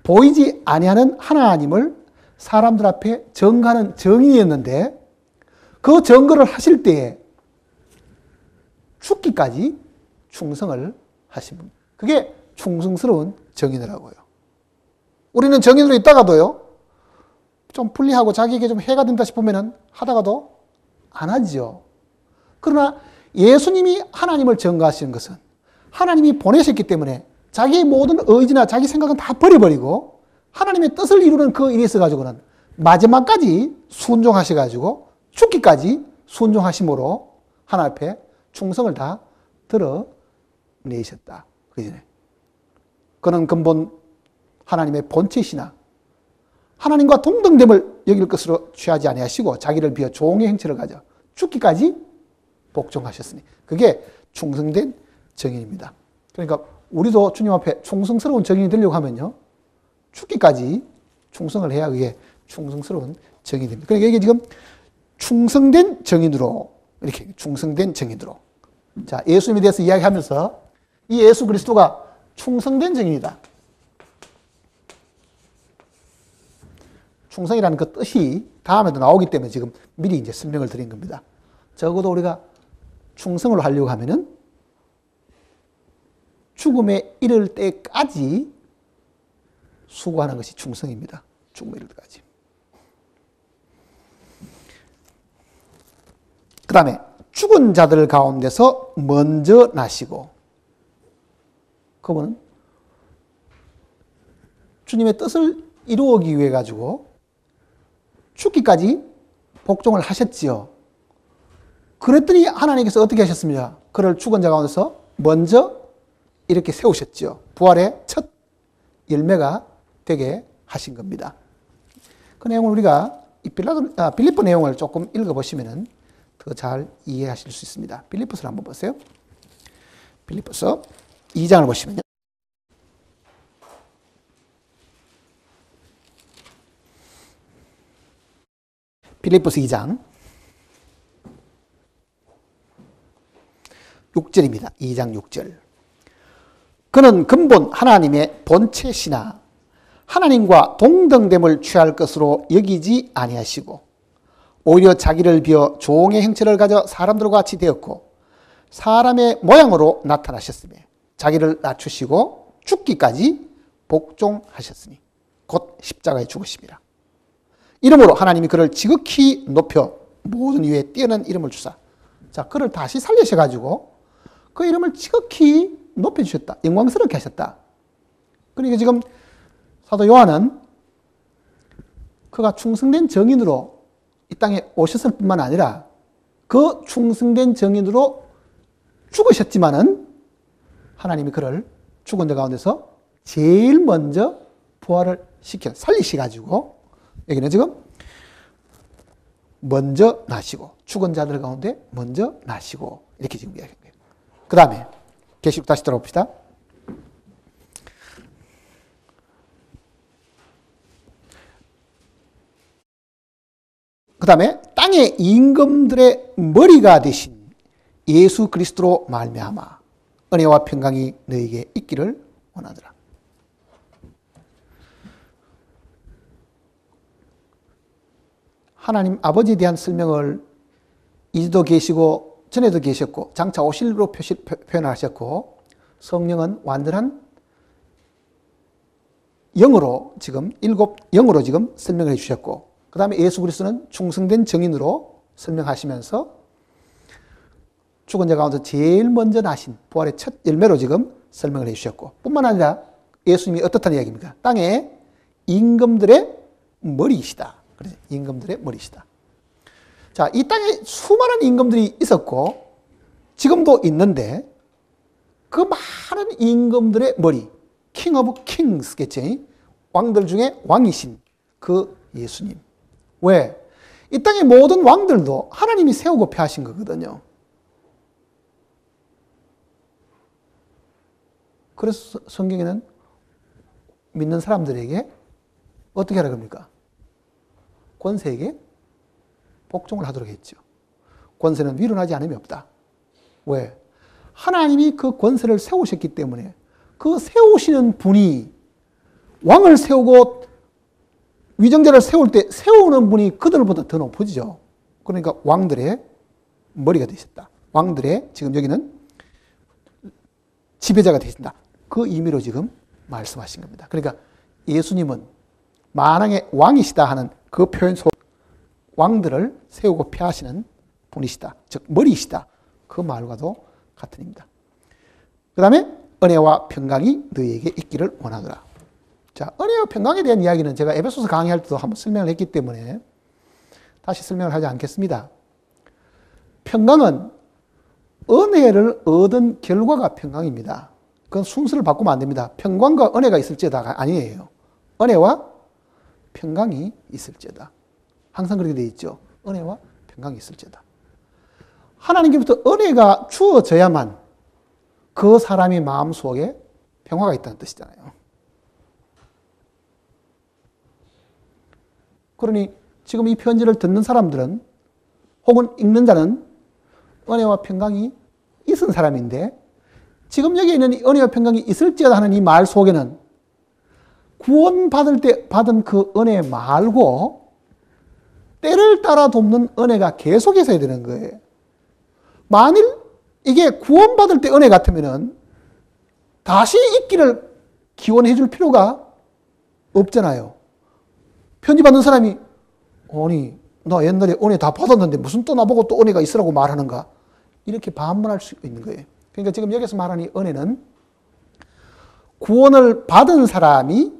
보이지 아니하는 하나님을 사람들 앞에 증거하는 정인이었는데 그 증거를 하실 때에 죽기까지 충성을 하신 분. 그게 충성스러운 정인이라고요. 우리는 정인으로 있다가도요, 좀 불리하고 자기에게 좀 해가 된다 싶으면 하다가도 안 하죠. 그러나 예수님이 하나님을 증거하시는 것은 하나님이 보내셨기 때문에 자기의 모든 의지나 자기 생각은 다 버려버리고 하나님의 뜻을 이루는 그 일에 있어가지고는 마지막까지 순종하셔가지고 죽기까지 순종하심으로 하나님 앞에 충성을 다 드러내셨다. 그죠? 그는 근본 하나님의 본체시나 하나님과 동등됨을 여길 것으로 취하지 아니하시고 자기를 비워 종의 행체를 가져 죽기까지 복종하셨으니 그게 충성된 정인입니다. 그러니까 우리도 주님 앞에 충성스러운 정인이 되려고 하면요, 죽기까지 충성을 해야 그게 충성스러운 정인이 됩니다. 그러니까 이게 지금 충성된 정인으로, 이렇게 충성된 정인으로. 자, 예수님에 대해서 이야기하면서 이 예수 그리스도가 충성된 정인이다. 충성이라는 그 뜻이 다음에도 나오기 때문에 지금 미리 이제 설명을 드린 겁니다. 적어도 우리가 충성을 하려고 하면은 죽음에 이를 때까지 수고하는 것이 충성입니다. 죽음에 이를 때까지. 그 다음에 죽은 자들 가운데서 먼저 나시고, 그분은 주님의 뜻을 이루기 위해 가지고 죽기까지 복종을 하셨지요. 그랬더니 하나님께서 어떻게 하셨습니까? 그를 죽은 자 가운데서 먼저 이렇게 세우셨죠. 부활의 첫 열매가 되게 하신 겁니다. 그 내용을 우리가 이 빌립보 내용을 조금 읽어보시면 더 잘 이해하실 수 있습니다. 빌립보서를 한번 보세요. 빌립보서 2장을 보시면요. 빌립보서 2장 6절입니다. 2장 6절. 그는 근본 하나님의 본체시나 하나님과 동등됨을 취할 것으로 여기지 아니하시고 오히려 자기를 비어 종의 형체를 가져 사람들과 같이 되었고 사람의 모양으로 나타나셨으며 자기를 낮추시고 죽기까지 복종하셨으니 곧 십자가에 죽으심이라. 이러므로 하나님이 그를 지극히 높여 모든 위에 뛰어난 이름을 주사. 자, 그를 다시 살리셔가지고 그 이름을 지극히 높여주셨다. 영광스럽게 하셨다. 그러니까 지금 사도 요한은 그가 충성된 정인으로 이 땅에 오셨을 뿐만 아니라 그 충성된 정인으로 죽으셨지만은 하나님이 그를 죽은 자 가운데서 제일 먼저 부활을 살리셔가지고 여기는 지금 먼저 나시고 죽은 자들 가운데 먼저 나시고 이렇게 지금 이야기한 거예요. 그 다음에 계시록 다시 돌아봅시다. 그 다음에 땅의 임금들의 머리가 되신 예수 그리스도로 말미암아 은혜와 평강이 너에게 있기를 원하노라. 하나님 아버지에 대한 설명을 이제도 계시고 전에도 계셨고 장차 오실로 표현하셨고 성령은 완전한 영으로 지금 영으로 지금 설명을 해주셨고 그 다음에 예수 그리스도는 충성된 정인으로 설명하시면서 죽은 자 가운데 제일 먼저 나신 부활의 첫 열매로 지금 설명을 해주셨고 뿐만 아니라 예수님이 어떻다는 이야기입니까? 땅의 임금들의 머리이시다. 그래서 임금들의 머리시다. 자, 이 땅에 수많은 임금들이 있었고 지금도 있는데 그 많은 임금들의 머리, 킹 오브 킹스겠죠. 왕들 중에 왕이신 그 예수님. 왜? 이 땅의 모든 왕들도 하나님이 세우고 폐하신 거거든요. 그래서 성경에는 믿는 사람들에게 어떻게 하라고 합니까? 권세에게 복종을 하도록 했죠. 권세는 위로하지 않음이 없다. 왜? 하나님이 그 권세를 세우셨기 때문에 그 세우시는 분이 왕을 세우고 위정자를 세울 때 세우는 분이 그들보다 더 높으죠. 그러니까 왕들의 머리가 되셨다. 왕들의 지금 여기는 지배자가 되신다. 그 의미로 지금 말씀하신 겁니다. 그러니까 예수님은 만왕의 왕이시다 하는 그 표현 속 왕들을 세우고 폐하시는 분이시다. 즉 머리이시다. 그 말과도 같은 입니다. 그 다음에 은혜와 평강이 너희에게 있기를 원하노라. 자, 은혜와 평강에 대한 이야기는 제가 에베소서 강의할 때도 한번 설명을 했기 때문에 다시 설명을 하지 않겠습니다. 평강은 은혜를 얻은 결과가 평강입니다. 그건 순서를 바꾸면 안 됩니다. 평강과 은혜가 있을지어다가 아니에요. 은혜와 평강이 있을지어다. 항상 그렇게 되어 있죠. 은혜와 평강이 있을지어다. 하나님께부터 은혜가 주어져야만 그 사람의 마음속에 평화가 있다는 뜻이잖아요. 그러니 지금 이 편지를 듣는 사람들은 혹은 읽는 자는 은혜와 평강이 있은 사람인데 지금 여기 있는 은혜와 평강이 있을지어다 하는 이 말 속에는 구원받을 때 받은 그 은혜 말고 때를 따라 돕는 은혜가 계속 있어야 되는 거예요. 만일 이게 구원받을 때 은혜 같으면은 다시 있기를 기원해 줄 필요가 없잖아요. 편지 받는 사람이 아니 나 옛날에 은혜 다 받았는데 무슨 또 나보고 또 은혜가 있으라고 말하는가 이렇게 반문할 수 있는 거예요. 그러니까 지금 여기서 말하는 이 은혜는 구원을 받은 사람이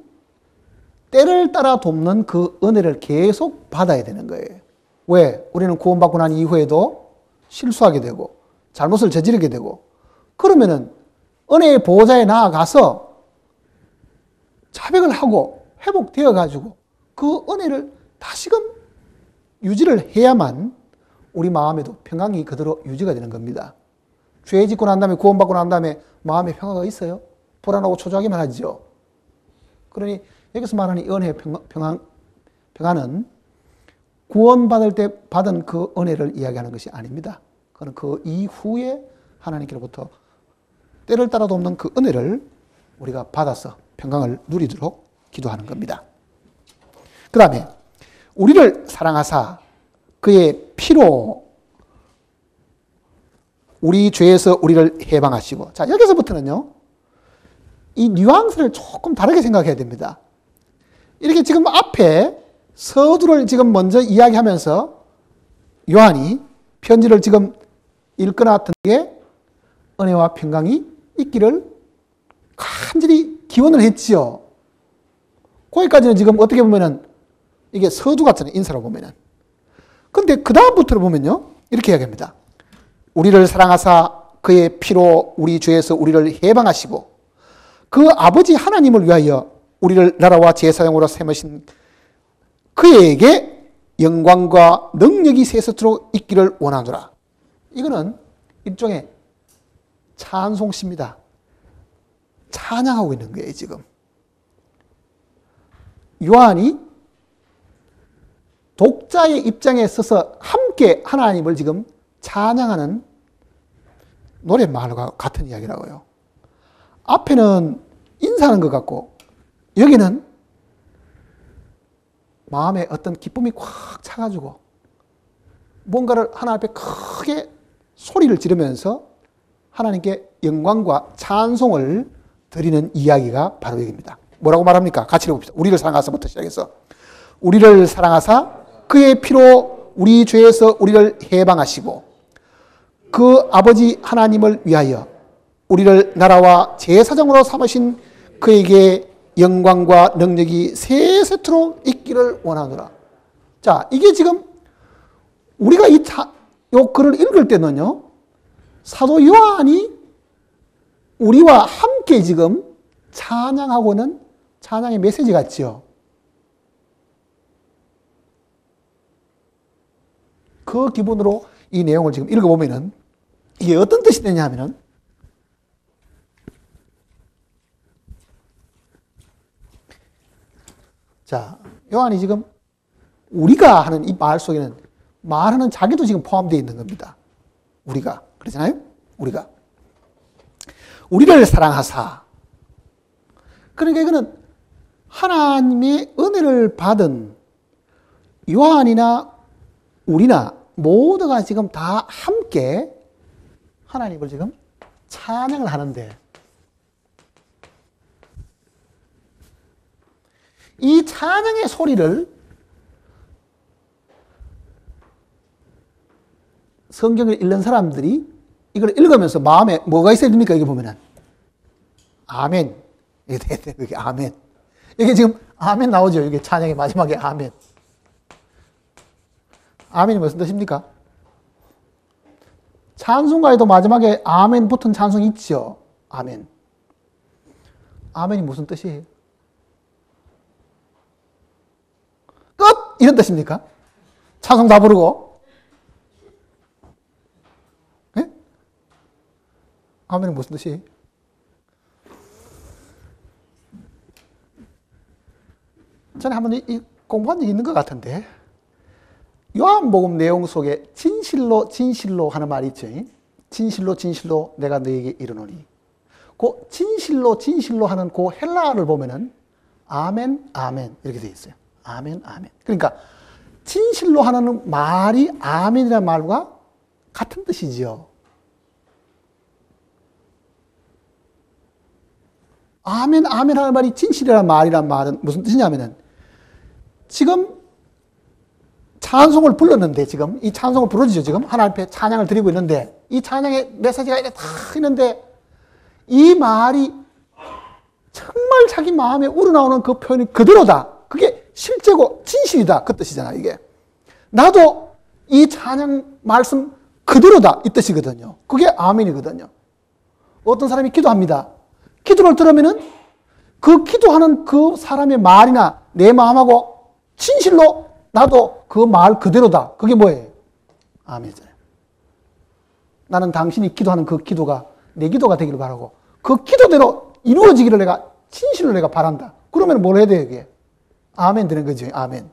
때를 따라 돕는 그 은혜를 계속 받아야 되는 거예요. 왜? 우리는 구원받고 난 이후에도 실수하게 되고 잘못을 저지르게 되고 그러면은 은혜의 보호자에 나아가서 자백을 하고 회복되어 가지고 그 은혜를 다시금 유지를 해야만 우리 마음에도 평강이 그대로 유지가 되는 겁니다. 죄 짓고 난 다음에 구원받고 난 다음에 마음에 평화가 있어요? 불안하고 초조하기만 하죠. 그러니 여기서 말하는 이 은혜의 평안은 구원받을 때 받은 그 은혜를 이야기하는 것이 아닙니다. 그건 그 이후에 하나님께로부터 때를 따라도 없는 그 은혜를 우리가 받아서 평강을 누리도록 기도하는 겁니다. 그 다음에 우리를 사랑하사 그의 피로 우리 죄에서 우리를 해방하시고, 자 여기서부터는요 이 뉘앙스를 조금 다르게 생각해야 됩니다. 이렇게 지금 앞에 서두를 지금 먼저 이야기하면서 요한이 편지를 지금 읽거나 듣는 게 은혜와 평강이 있기를 간절히 기원을 했지요. 거기까지는 지금 어떻게 보면은 이게 서두 같잖아요. 인사로 보면은. 근데 그 다음부터 보면요 이렇게 이야기합니다. 우리를 사랑하사 그의 피로 우리 죄에서 우리를 해방하시고 그 아버지 하나님을 위하여 우리를 나라와 제사장으로 삼으신 그에게 영광과 능력이 세세토록 있기를 원하노라. 이거는 일종의 찬송시입니다. 찬양하고 있는 거예요, 지금. 요한이 독자의 입장에 서서 함께 하나님을 지금 찬양하는 노랫말과 같은 이야기라고요. 앞에는 인사하는 것 같고 여기는 마음에 어떤 기쁨이 꽉 차가지고 뭔가를 하나님 앞에 크게 소리를 지르면서 하나님께 영광과 찬송을 드리는 이야기가 바로 여기입니다. 뭐라고 말합니까? 같이 읽어봅시다. 우리를 사랑하사부터 시작해서 우리를 사랑하사 그의 피로 우리 죄에서 우리를 해방하시고 그 아버지 하나님을 위하여 우리를 나라와 제사장으로 삼으신 그에게 영광과 능력이 세세토록 있기를 원하노라. 자, 이게 지금 우리가 이 글을 읽을 때는요, 사도 요한이 우리와 함께 지금 찬양하고는 찬양의 메시지 같지요. 그 기분으로 이 내용을 지금 읽어보면은 이게 어떤 뜻이 되냐 하면은 자, 요한이 지금 우리가 하는 이 말 속에는 말하는 자기도 지금 포함되어 있는 겁니다. 우리가. 그러잖아요? 우리가. 우리를 사랑하사. 그러니까 이거는 하나님의 은혜를 받은 요한이나 우리나 모두가 지금 다 함께 하나님을 지금 찬양을 하는데 이 찬양의 소리를 성경을 읽는 사람들이 이걸 읽으면서 마음에 뭐가 있어야 됩니까? 여기 보면은 아멘. 이게 아멘. 이게 지금 아멘 나오죠. 이게 찬양의 마지막에 아멘. 아멘이 무슨 뜻입니까? 찬송가에도 마지막에 아멘 붙은 찬송이 있죠. 아멘. 아멘이 무슨 뜻이에요? 끝! 이런 뜻입니까? 찬송 다 부르고. 네? 아멘은 무슨 뜻이에요? 전에 한번 공부한 적이 있는 것 같은데 요한복음 내용 속에 진실로 진실로 하는 말이 있죠. 진실로 진실로 내가 너에게 이르노니. 그 진실로 진실로 하는 그 헬라어를 보면은 아멘 아멘 이렇게 되어 있어요. 아멘 아멘. 그러니까 진실로 하는 말이 아멘이라는 말과 같은 뜻이지요. 아멘 아멘 하는 말이 진실이라는 말이란 말은 무슨 뜻이냐면은 지금 찬송을 불렀는데 지금 이 찬송을 부르죠. 지금 하나님 앞에 찬양을 드리고 있는데 이 찬양의 메시지가 이렇게 다 있는데 이 말이 정말 자기 마음에 우러나오는 그 표현이 그대로다. 그게 실제고 진실이다. 그 뜻이잖아 이게. 나도 이 찬양 말씀 그대로다. 이 뜻이거든요. 그게 아멘이거든요. 어떤 사람이 기도합니다. 기도를 들으면은 그 기도하는 그 사람의 말이나 내 마음하고 진실로 나도 그 말 그대로다. 그게 뭐예요? 아멘이잖아요. 나는 당신이 기도하는 그 기도가 내 기도가 되기를 바라고 그 기도대로 이루어지기를 내가 진실로 내가 바란다. 그러면 뭘 해야 돼요, 이게? 아멘 되는 거죠. 아멘.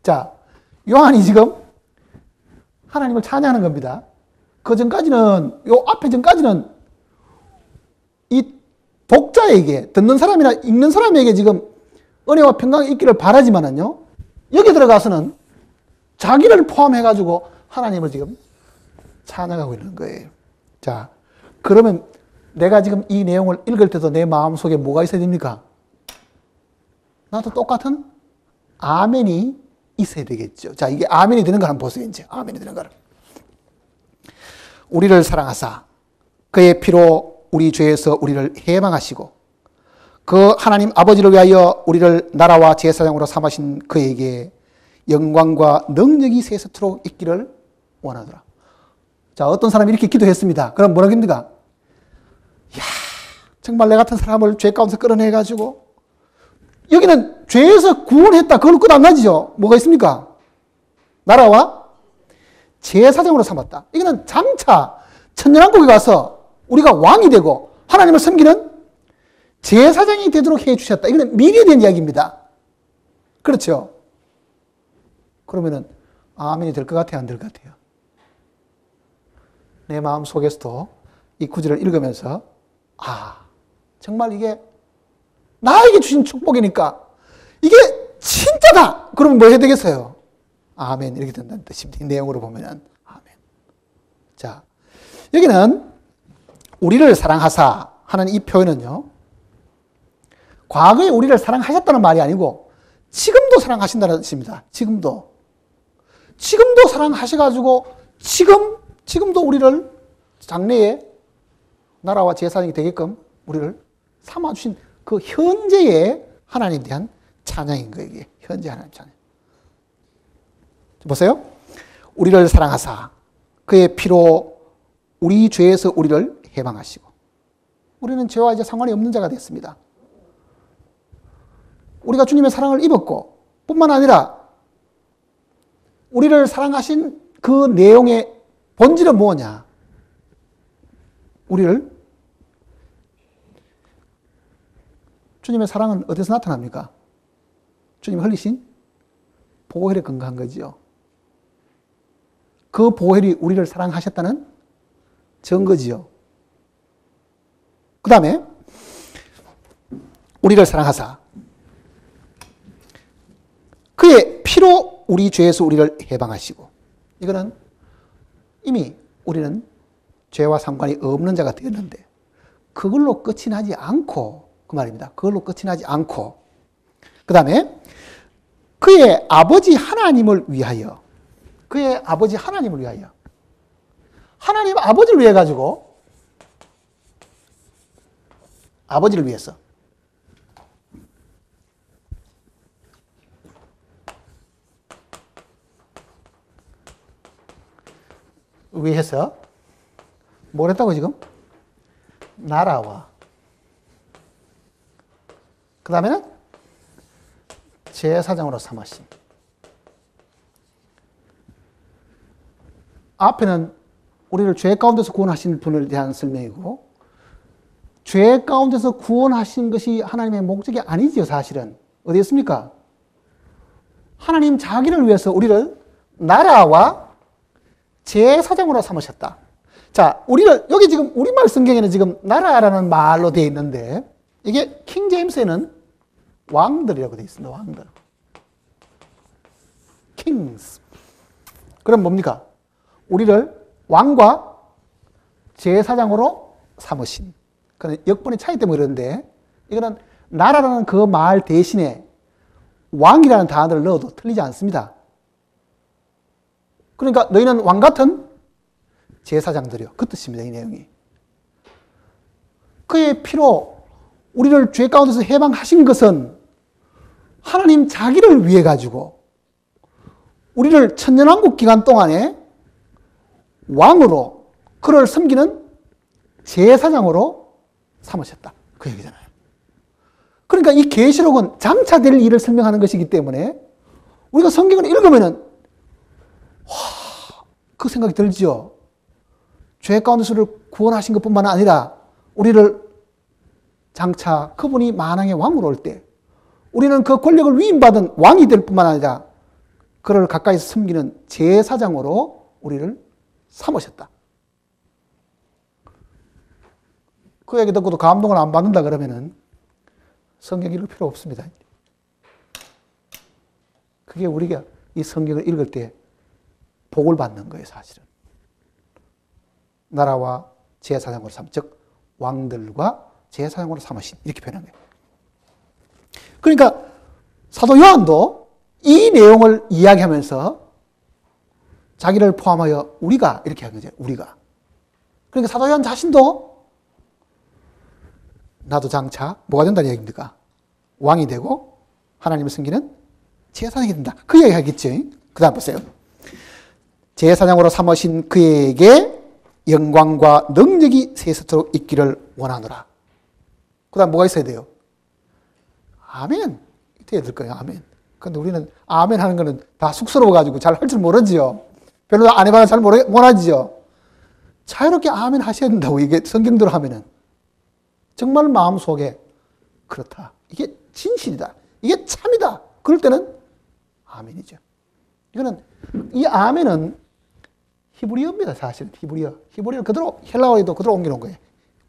자, 요한이 지금 하나님을 찬양하는 겁니다. 그 전까지는, 요 앞에 전까지는 이 독자에게, 듣는 사람이나 읽는 사람에게 지금 은혜와 평강이 있기를 바라지만은요, 여기 들어가서는 자기를 포함해가지고 하나님을 지금 찬양하고 있는 거예요. 자, 그러면 내가 지금 이 내용을 읽을 때도 내 마음속에 뭐가 있어야 됩니까? 나도 똑같은 아멘이 있어야 되겠죠. 자, 이게 아멘이 되는 걸 한번 보세요, 이제. 아멘이 되는 거를. 우리를 사랑하사 그의 피로 우리 죄에서 우리를 해방하시고 그 하나님 아버지를 위하여 우리를 나라와 제사장으로 삼으신 그에게 영광과 능력이 세세토록 있기를 원하더라. 자, 어떤 사람이 이렇게 기도했습니다. 그럼 뭐라고 합니까? 이야, 정말 내 같은 사람을 죄 가운데서 끌어내가지고 여기는 죄에서 구원했다. 그걸로 끝 안 나지죠. 뭐가 있습니까? 나라와 제사장으로 삼았다. 이거는 장차 천년왕국에 가서 우리가 왕이 되고 하나님을 섬기는 제사장이 되도록 해 주셨다. 이거는 미래에 대한 이야기입니다. 그렇죠? 그러면은 아멘이 될 것 같아요? 안 될 것 같아요? 내 마음 속에서도 이 구절을 읽으면서 정말 이게 나에게 주신 축복이니까 이게 진짜다! 그러면 뭐 해야 되겠어요? 아멘. 이렇게 된다는 뜻입니다. 이 내용으로 보면은. 아멘. 자, 여기는 우리를 사랑하사 하는 이 표현은요, 과거에 우리를 사랑하셨다는 말이 아니고 지금도 사랑하신다는 뜻입니다. 지금도 사랑하셔가지고 지금도 우리를 장래에 나라와 제사장이 되게끔 우리를 삼아주신 그 현재의 하나님에 대한 찬양인 거예요. 이게 현재 하나님 찬양. 보세요. 우리를 사랑하사 그의 피로 우리 죄에서 우리를 해방하시고 우리는 죄와 이제 상관이 없는 자가 됐습니다. 우리가 주님의 사랑을 입었고 뿐만 아니라 우리를 사랑하신 그 내용의 본질은 뭐냐? 주님의 사랑은 어디서 나타납니까? 주님 흘리신 보혈에 근거한 거지요. 그 보혈이 우리를 사랑하셨다는 증거지요. 그 다음에 우리를 사랑하사 그의 피로 우리 죄에서 우리를 해방하시고 이거는 이미 우리는 죄와 상관이 없는 자가 되었는데 그걸로 끝이 나지 않고 그 말입니다. 그걸로 끝이 나지 않고 그 다음에 그의 아버지 하나님을 위하여 하나님 아버지를 위해 가지고 아버지를 위해서 뭘 했다고 지금? 나라와 그 다음에는 제사장으로 삼으심. 앞에는 우리를 죄 가운데서 구원하신 분을 대한 설명이고 죄 가운데서 구원하신 것이 하나님의 목적이 아니지요. 사실은 어디 있습니까? 하나님 자기를 위해서 우리를 나라와 제사장으로 삼으셨다. 자, 여기 지금 우리말 성경에는 지금 나라라는 말로 되어 있는데 이게 킹 제임스에는 왕들이라고 되어 있습니다. 왕들. kings. 그럼 뭡니까? 우리를 왕과 제사장으로 삼으신. 그는 역번의 차이 때문에 그러는데 이거는 나라라는 그 말 대신에 왕이라는 단어를 넣어도 틀리지 않습니다. 그러니까 너희는 왕 같은 제사장들이요. 그 뜻입니다. 이 내용이. 그의 피로 우리를 죄 가운데서 해방하신 것은 하나님 자기를 위해 가지고 우리를 천년왕국 기간 동안에 왕으로 그를 섬기는 제사장으로 삼으셨다. 그 얘기잖아요. 그러니까 이 계시록은 장차 될 일을 설명하는 것이기 때문에 우리가 성경을 읽으면은 그 생각이 들죠. 죄 가운데서를 구원하신 것뿐만 아니라 우리를 장차 그분이 만왕의 왕으로 올 때 우리는 그 권력을 위임받은 왕이 될 뿐만 아니라 그를 가까이서 섬기는 제사장으로 우리를 삼으셨다. 그 얘기 듣고도 감동을 안 받는다 그러면은 성경 읽을 필요 없습니다. 그게 우리가 이 성경을 읽을 때 복을 받는 거예요, 사실은. 나라와 제사장으로 삼, 즉 왕들과 제사장으로 삼으신, 이렇게 표현한 거예요. 그러니까 사도 요한도 이 내용을 이야기하면서 자기를 포함하여 우리가 이렇게 한 거죠. 우리가. 그러니까 사도 요한 자신도 나도 장차 뭐가 된다는 얘기입니까? 왕이 되고 하나님을 섬기는 제사장이 된다. 그 이야기 하겠죠. 그 다음 보세요. 제사장으로 삼으신 그에게 영광과 능력이 세세토록 있기를 원하노라. 그 다음 뭐가 있어야 돼요? 아멘. 이렇게 될 거예요. 아멘. 근데 우리는 아멘 하는 거는 다 쑥스러워가지고 잘 할 줄 모르지요. 별로 안 해봐서 잘 못하지요. 자유롭게 아멘 하셔야 된다고, 이게 성경대로 하면은. 정말 마음속에 그렇다. 이게 진실이다. 이게 참이다. 그럴 때는 아멘이죠. 이거는, 이 아멘은 히브리어입니다, 사실은. 히브리어 그대로 헬라어에도 그대로 옮겨놓은 거예요.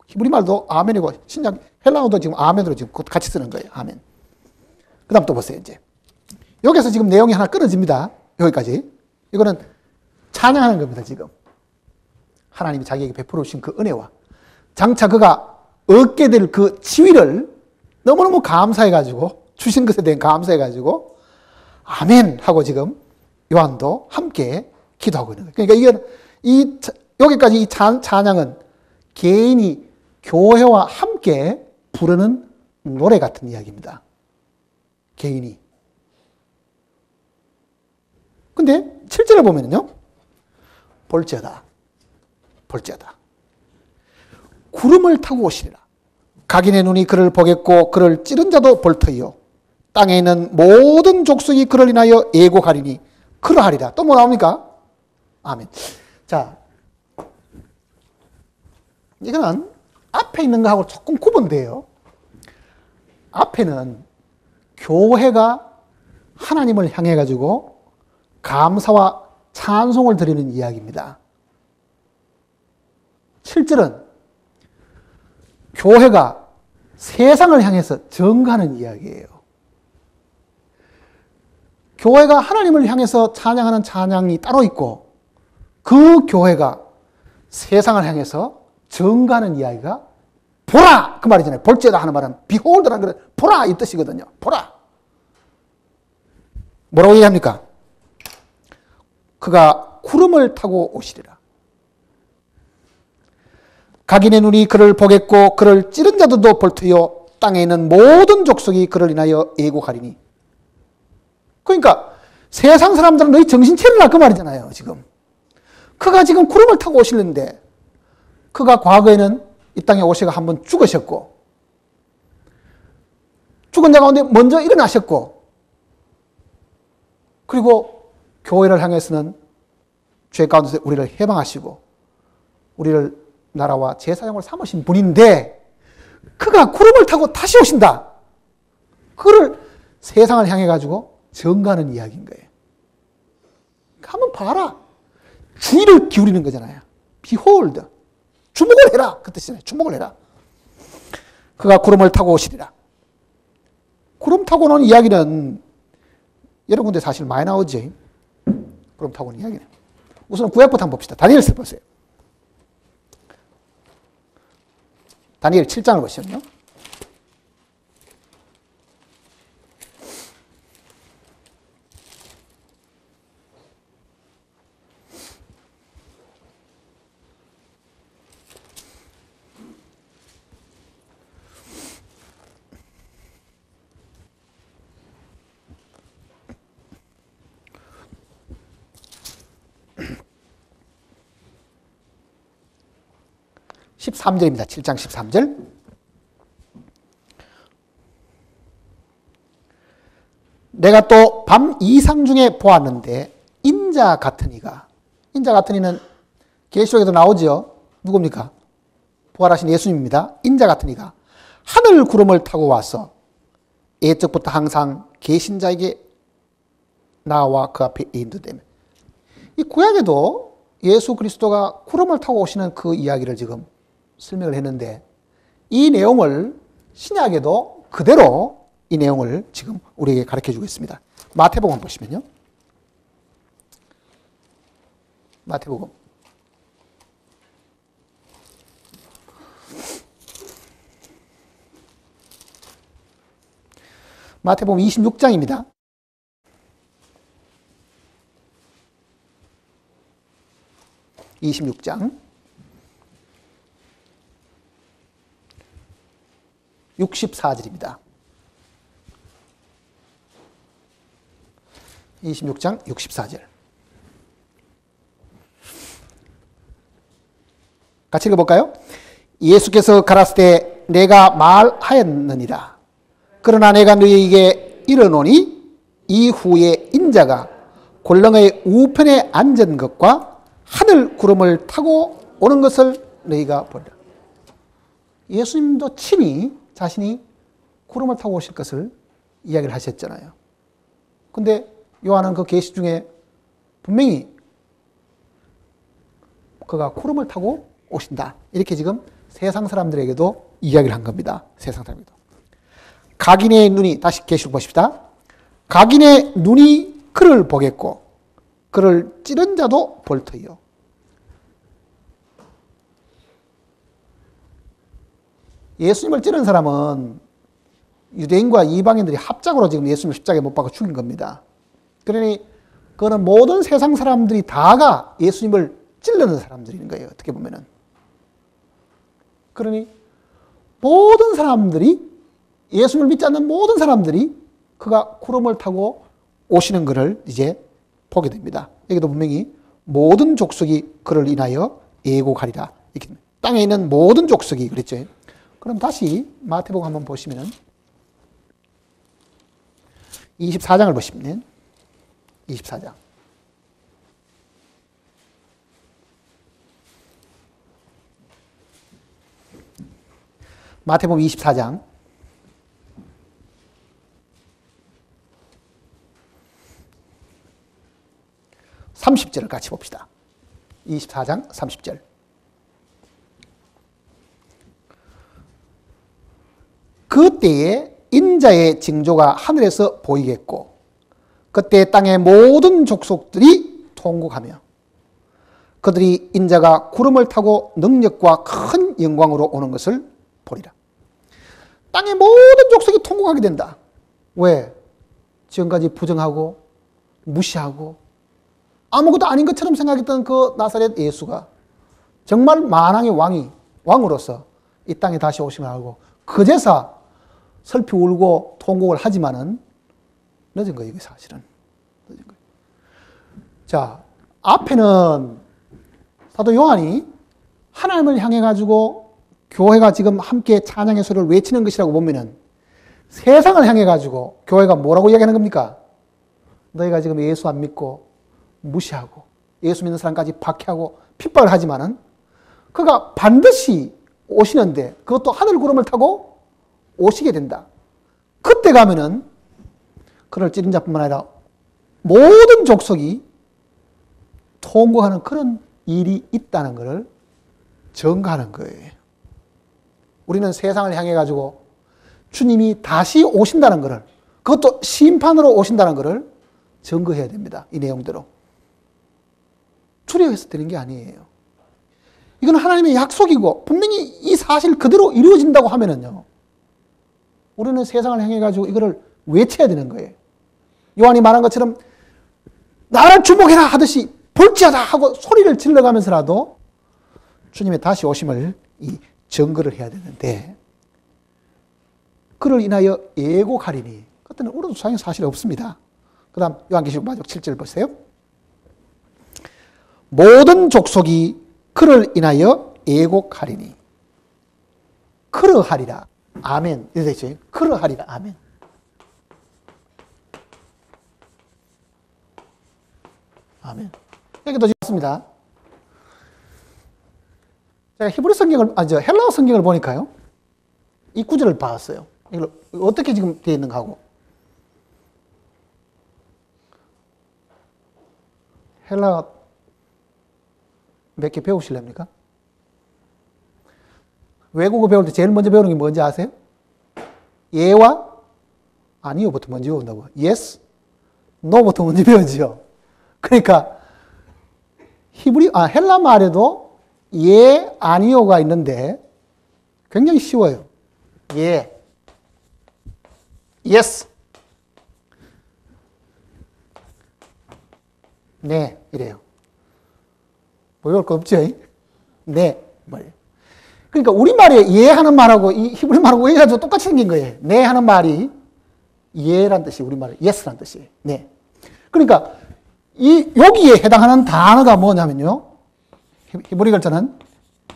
히브리 말도 아멘이고, 신약 헬라어도 지금 아멘으로 지금 같이 쓰는 거예요. 아멘. 그 다음 또 보세요, 이제. 여기서 지금 내용이 하나 끊어집니다. 여기까지. 이거는 찬양하는 겁니다, 지금. 하나님이 자기에게 베풀어 주신 그 은혜와 장차 그가 얻게 될 그 지위를 너무너무 감사해가지고, 주신 것에 대한 감사해가지고, 아멘! 하고 지금 요한도 함께 기도하고 있는 거예요. 그러니까 여기까지 이 찬양은 개인이 교회와 함께 부르는 노래 같은 이야기입니다. 개인이. 근데 7절을 보면요. 볼지어다. 구름을 타고 오시리라. 각인의 눈이 그를 보겠고 그를 찌른 자도 볼 터이요. 땅에 있는 모든 족속이 그를 인하여 애곡하리니 그러하리라. 또 뭐 나옵니까? 아멘. 자, 이거는 앞에 있는 거하고 조금 구분돼요. 앞에는 교회가 하나님을 향해 가지고 감사와 찬송을 드리는 이야기입니다. 7절은 교회가 세상을 향해서 증거하는 이야기예요. 교회가 하나님을 향해서 찬양하는 찬양이 따로 있고 그 교회가 세상을 향해서 증거하는 이야기가 보라! 그 말이잖아요. 볼지어다 하는 말은 behold라는 건 보라! 이 뜻이거든요. 보라! 뭐라고 얘기합니까? 그가 구름을 타고 오시리라. 각인의 눈이 그를 보겠고 그를 찌른 자들도 볼 터이요 땅에 있는 모든 족속이 그를 인하여 애곡하리니. 그러니까 세상 사람들은 너희 정신 차리라 그 말이잖아요. 지금 그가 지금 구름을 타고 오시는데 그가 과거에는 이 땅에 오셔가 한번 죽으셨고 죽은 자 가운데 먼저 일어나셨고 그리고 교회를 향해서는 죄 가운데서 우리를 해방하시고 우리를 나라와 제사장으로 삼으신 분인데 그가 구름을 타고 다시 오신다. 그를 세상을 향해 가지고 증거하는 이야기인 거예요. 한번 봐라. 주의를 기울이는 거잖아요. Behold. 주목을 해라. 그 뜻이잖아요. 주목을 해라. 그가 구름을 타고 오시리라. 구름 타고 오는 이야기는 여러 군데 사실 많이 나오죠. 구름 타고 오는 이야기는. 우선 구약부터 한번 봅시다. 다니엘서 보세요. 다니엘 7장을 보시면요. (13절입니다) 7장 13절. 내가 또 밤 이상 중에 보았는데 인자 같은 이가, 인자 같은 이는 계시록에도 나오죠. 누굽니까? 부활하신 예수님입니다. 인자 같은 이가 하늘 구름을 타고 와서 옛적부터 항상 계신 자에게 나와 그 앞에 인도되며, 이 구약에도 예수 그리스도가 구름을 타고 오시는 그 이야기를 지금 설명을 했는데, 이 내용을 신약에도 그대로 이 내용을 지금 우리에게 가르쳐 주고 있습니다. 마태복음 보시면요. 마태복음 26장입니다. (26장) 64절입니다. 26장 64절. 같이 읽어볼까요? 예수께서 가라사대 때 내가 말하였느니라. 그러나 내가 너희에게 이르노니 이후에 인자가 권능의 우편에 앉은 것과 하늘 구름을 타고 오는 것을 너희가 보리라. 예수님도 친히 자신이 구름을 타고 오실 것을 이야기를 하셨잖아요. 근데 요한은 그 계시 중에 분명히 그가 구름을 타고 오신다, 이렇게 지금 세상 사람들에게도 이야기를 한 겁니다. 세상 사람에게도. 각인의 눈이, 다시 계시록 보십시다. 각인의 눈이 그를 보겠고 그를 찌른 자도 볼 터이요. 예수님을 찌른 사람은 유대인과 이방인들이 합작으로 지금 예수님을 십자가에 못 박아 죽인 겁니다. 그러니 그거는 모든 세상 사람들이 다가 예수님을 찔르는 사람들인 거예요. 어떻게 보면은. 그러니 모든 사람들이, 예수님을 믿지 않는 모든 사람들이 그가 구름을 타고 오시는 것을 이제 보게 됩니다. 여기도 분명히 모든 족속이 그를 인하여 애곡하리라. 이렇게 땅에 있는 모든 족속이 그랬죠. 그럼 다시 마태복음 한번 보시면 24장을 보시면 24장. 마태복음 24장 30절을 같이 봅시다. 24장 30절. 그때에 인자의 징조가 하늘에서 보이겠고 그때 땅의 모든 족속들이 통곡하며 그들이 인자가 구름을 타고 능력과 큰 영광으로 오는 것을 보리라. 땅의 모든 족속이 통곡하게 된다. 왜? 지금까지 부정하고 무시하고 아무것도 아닌 것처럼 생각했던 그 나사렛 예수가 정말 만왕의 왕으로서 이 땅에 다시 오심을 알고 그제서 슬피 울고 통곡을 하지만은 늦은 거예요, 이게 사실은. 늦은 거예요. 자, 앞에는 사도 요한이 하나님을 향해 가지고 교회가 지금 함께 찬양의 소리를 외치는 것이라고 보면은 세상을 향해 가지고 교회가 뭐라고 이야기하는 겁니까? 너희가 지금 예수 안 믿고 무시하고 예수 믿는 사람까지 박해하고 핍박을 하지만은 그가 반드시 오시는데 그것도 하늘 구름을 타고 오시게 된다. 그때 가면은 그를 찌른 자뿐만 아니라 모든 족속이 통곡하는 그런 일이 있다는 것을 증거하는 거예요. 우리는 세상을 향해 가지고 주님이 다시 오신다는 것을, 그것도 심판으로 오신다는 것을 증거해야 됩니다. 이 내용대로. 추려해서 되는 게 아니에요. 이건 하나님의 약속이고 분명히 이 사실 그대로 이루어진다고 하면은요, 우리는 세상을 향해 가지고 이거를 외쳐야 되는 거예요. 요한이 말한 것처럼 나를 주목해라 하듯이 볼지어다 하고 소리를 질러가면서라도 주님의 다시 오심을 증거를 해야 되는데, 그를 인하여 애곡하리니, 그때는 우리도 사실 없습니다. 그 다음 요한계시록 마지막 7절 보세요. 모든 족속이 그를 인하여 애곡하리니, 그러하리라. 아멘. 이렇게 되죠. 그러하리라. 아멘. 아멘. 여기도 있습니다. 제가 히브리 성경을, 헬라어 성경을 보니까요. 이 구절을 봤어요. 이걸 어떻게 지금 되어 있는가 하고. 헬라어 몇 개 배우실랍니까? 외국어 배울 때 제일 먼저 배우는 게 뭔지 아세요? 예와 아니요부터 먼저 배운다고. yes, no부터 먼저 배우죠. 그러니까 헬라 말에도 예, 아니요가 있는데 굉장히 쉬워요. 예, yes, 네 이래요. 뭐 배울 거 없죠? 네 말이에요. 그러니까 우리말에 예 하는 말하고 이 히브리 말하고 해가지고 똑같이 생긴 거예요. 네 하는 말이 예란 뜻이 우리말에 yes란 뜻이에요. 네. 그러니까 여기에 해당하는 단어가 뭐냐면요. 히브리 글자는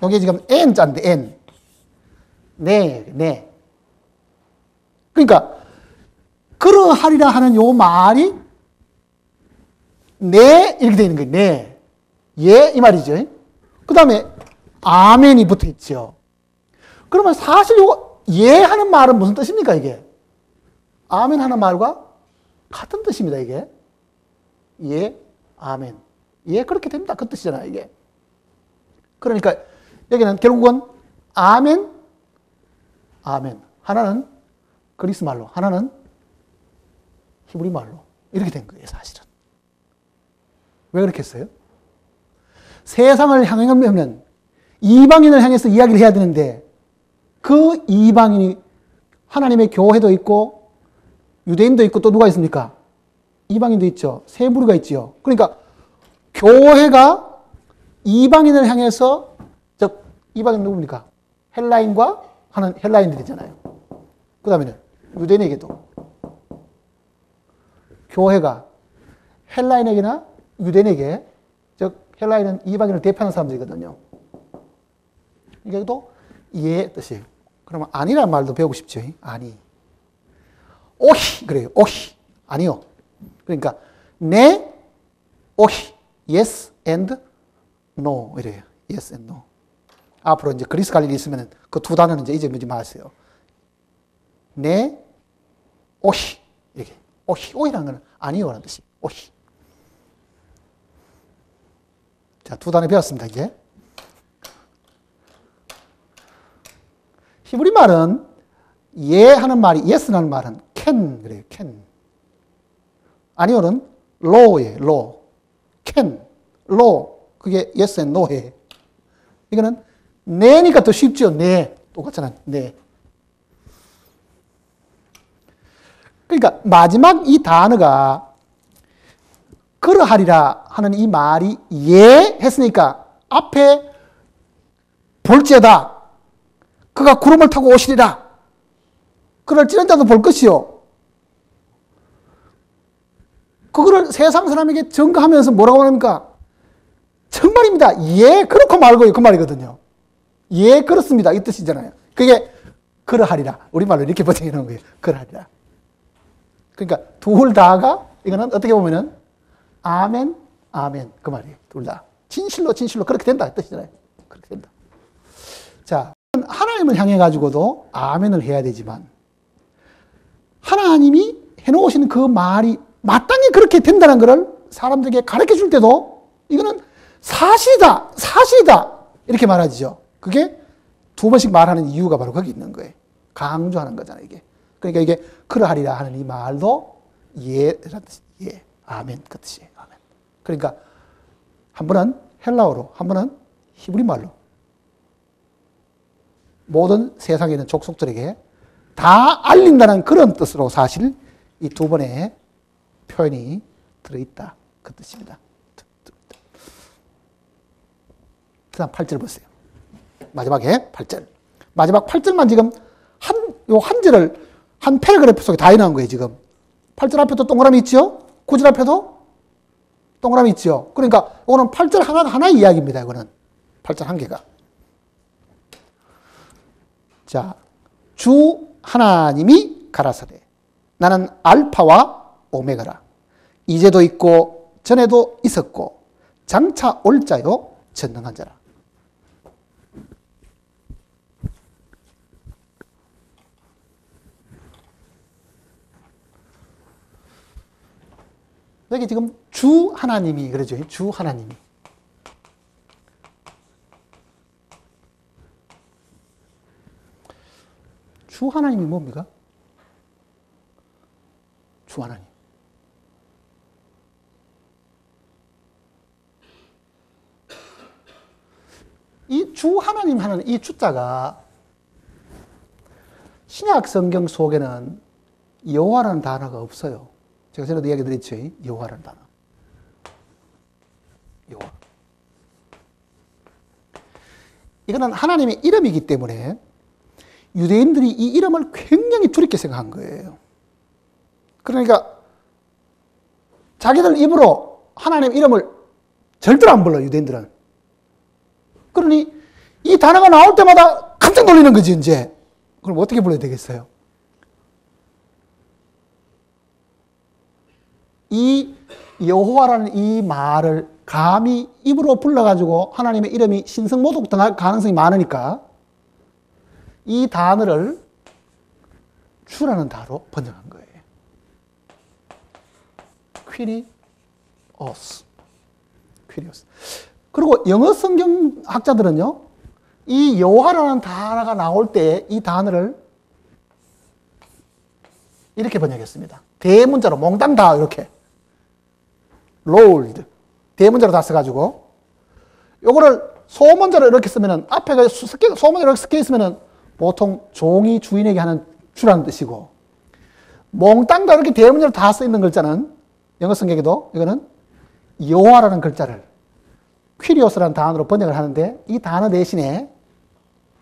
여기 지금 n자인데 n. 네, 네. 그러니까 그러하리라 하는 요 말이 네 이렇게 되어 있는 거예요. 네. 예 이 말이죠. 그 다음에 아멘이 붙어 있죠. 그러면 사실 요거 예 하는 말은 무슨 뜻입니까 이게? 아멘 하는 말과 같은 뜻입니다 이게. 예, 아멘. 예, 그렇게 됩니다. 그 뜻이잖아요 이게. 그러니까 여기는 결국은 아멘, 아멘. 하나는 그리스 말로, 하나는 히브리 말로 이렇게 된 거예요 사실은. 왜 그렇게 했어요? 세상을 향하면 이방인을 향해서 이야기를 해야 되는데 그 이방인이 하나님의 교회도 있고 유대인도 있고 또 누가 있습니까? 이방인도 있죠. 세 부류가 있죠. 그러니까 교회가 이방인을 향해서 즉 이방인 누굽니까? 헬라인과 하는 헬라인들이잖아요. 그 다음에는 유대인에게도 교회가 헬라인에게나 유대인에게 즉 헬라인은 이방인을 대표하는 사람들이거든요. 이게도 예 뜻이에요. 그러면 아니라는 말도 배우고 싶죠. 아니. 오히 그래요. 오히. 아니요. 그러니까 네, 오히. yes and no 이래요. yes and no. 앞으로 이제 그리스 갈 일이 있으면 그 두 단어는 이제 잊어버리지 마세요. 네, 오히. 이렇게. 오히. 오히라는 건 아니요라는 뜻이. 오히. 자, 두 단어 배웠습니다, 이제. 히브리 말은 예 하는 말이 yes라는 말은 can 그래요. can. 아니요는 law예요. law. can, law. 그게 yes and no예요. 이거는 네니까 더 쉽죠. 네. 똑같잖아요. 네. 그러니까 마지막 이 단어가 그러하리라 하는 이 말이 예 했으니까 앞에 볼지어다. 그가 구름을 타고 오시리라. 그럴지언다도 볼 것이요. 그거를 세상 사람에게 증거하면서 뭐라고 합니까? 정말입니다. 예, 그렇고 말고요. 그 말이거든요. 예, 그렇습니다. 이 뜻이잖아요. 그게 그러하리라. 우리말로 이렇게 번역해놓은 거예요. 그러하리라. 그러니까 둘 다가 이거는 어떻게 보면은 아멘, 아멘 그 말이에요. 둘 다. 진실로 진실로 그렇게 된다. 이 뜻이잖아요. 그렇게 된다. 자, 하나님을 향해 가지고도 아멘을 해야 되지만 하나님이 해놓으시는 그 말이 마땅히 그렇게 된다는 것을 사람들에게 가르쳐 줄 때도 이거는 사실이다, 사실이다 이렇게 말하죠. 그게 두 번씩 말하는 이유가 바로 거기 있는 거예요. 강조하는 거잖아요, 이게. 그러니까 이게 그러하리라 하는 이 말도 예라는 뜻이 예, 아멘 그 뜻이에요. 아멘. 그러니까 한 번은 헬라어로, 한 번은 히브리 말로 모든 세상에 있는 족속들에게 다 알린다는 그런 뜻으로 사실 이 두 번의 표현이 들어있다. 그 뜻입니다. 그 다음 8절 보세요. 마지막에 8절. 마지막 8절만 지금 한 절을 한 패러그래프 속에 다 해놓은 거예요, 지금. 8절 앞에도 동그라미 있죠? 9절 앞에도 동그라미 있죠? 그러니까 이거는 8절 하나 이야기입니다, 이거는. 8절 한 개가. 자, 주 하나님이 가라사대 나는 알파와 오메가라. 이제도 있고 전에도 있었고 장차 올 자요 전능한 자라. 여기 지금 주 하나님이 그러죠. 주 하나님이. 주 하나님이 뭡니까? 주 하나님. 이 주 하나님 하는 이 주자가 신약 성경 속에는 여호와라는 단어가 없어요. 제가 전에도 이야기 드렸죠. 여호와라는 단어. 여호와. 이거는 하나님의 이름이기 때문에 유대인들이 이 이름을 굉장히 두렵게 생각한 거예요. 그러니까 자기들 입으로 하나님 이름을 절대로 안 불러, 유대인들은. 그러니 이 단어가 나올 때마다 깜짝 놀라는 거지, 이제. 그럼 어떻게 불러야 되겠어요? 이 여호와라는 이 말을 감히 입으로 불러가지고 하나님의 이름이 신성모독당할 가능성이 많으니까 이 단어를 주라는 단어로 번역한 거예요. 퀴리오스. 퀴리오스. 그리고 영어 성경 학자들은요, 이 여호와라는 단어가 나올 때 이 단어를 이렇게 번역했습니다. 대문자로 몽땅 다 이렇게. Lord. 대문자로 다 써가지고 요거를 소문자로 이렇게 쓰면은 앞에가 소문자로 이렇게 섞여 있으면은 보통 종이 주인에게 하는 주라는 뜻이고, 몽땅 다 이렇게 대문자로 다 써 있는 글자는 영어 성경에도 이거는 여호와라는 글자를 퀴리오스라는 단어로 번역을 하는데, 이 단어 대신에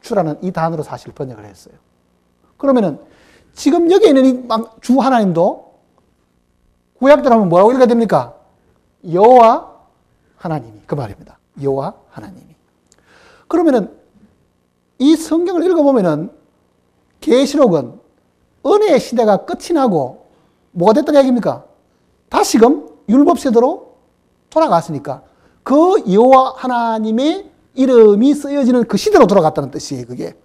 주라는 이 단어로 사실 번역을 했어요. 그러면은 지금 여기 있는 이 주 하나님도 구약대로 하면 뭐라고 읽어야 됩니까? 여호와 하나님이, 그 말입니다. 여호와 하나님이. 그러면은 이 성경을 읽어보면은 계시록은 은혜의 시대가 끝이 나고 뭐가 됐다는 얘기입니까? 다시금 율법 세대로 돌아갔으니까 그 여호와 하나님의 이름이 쓰여지는 그 시대로 돌아갔다는 뜻이에요, 그게.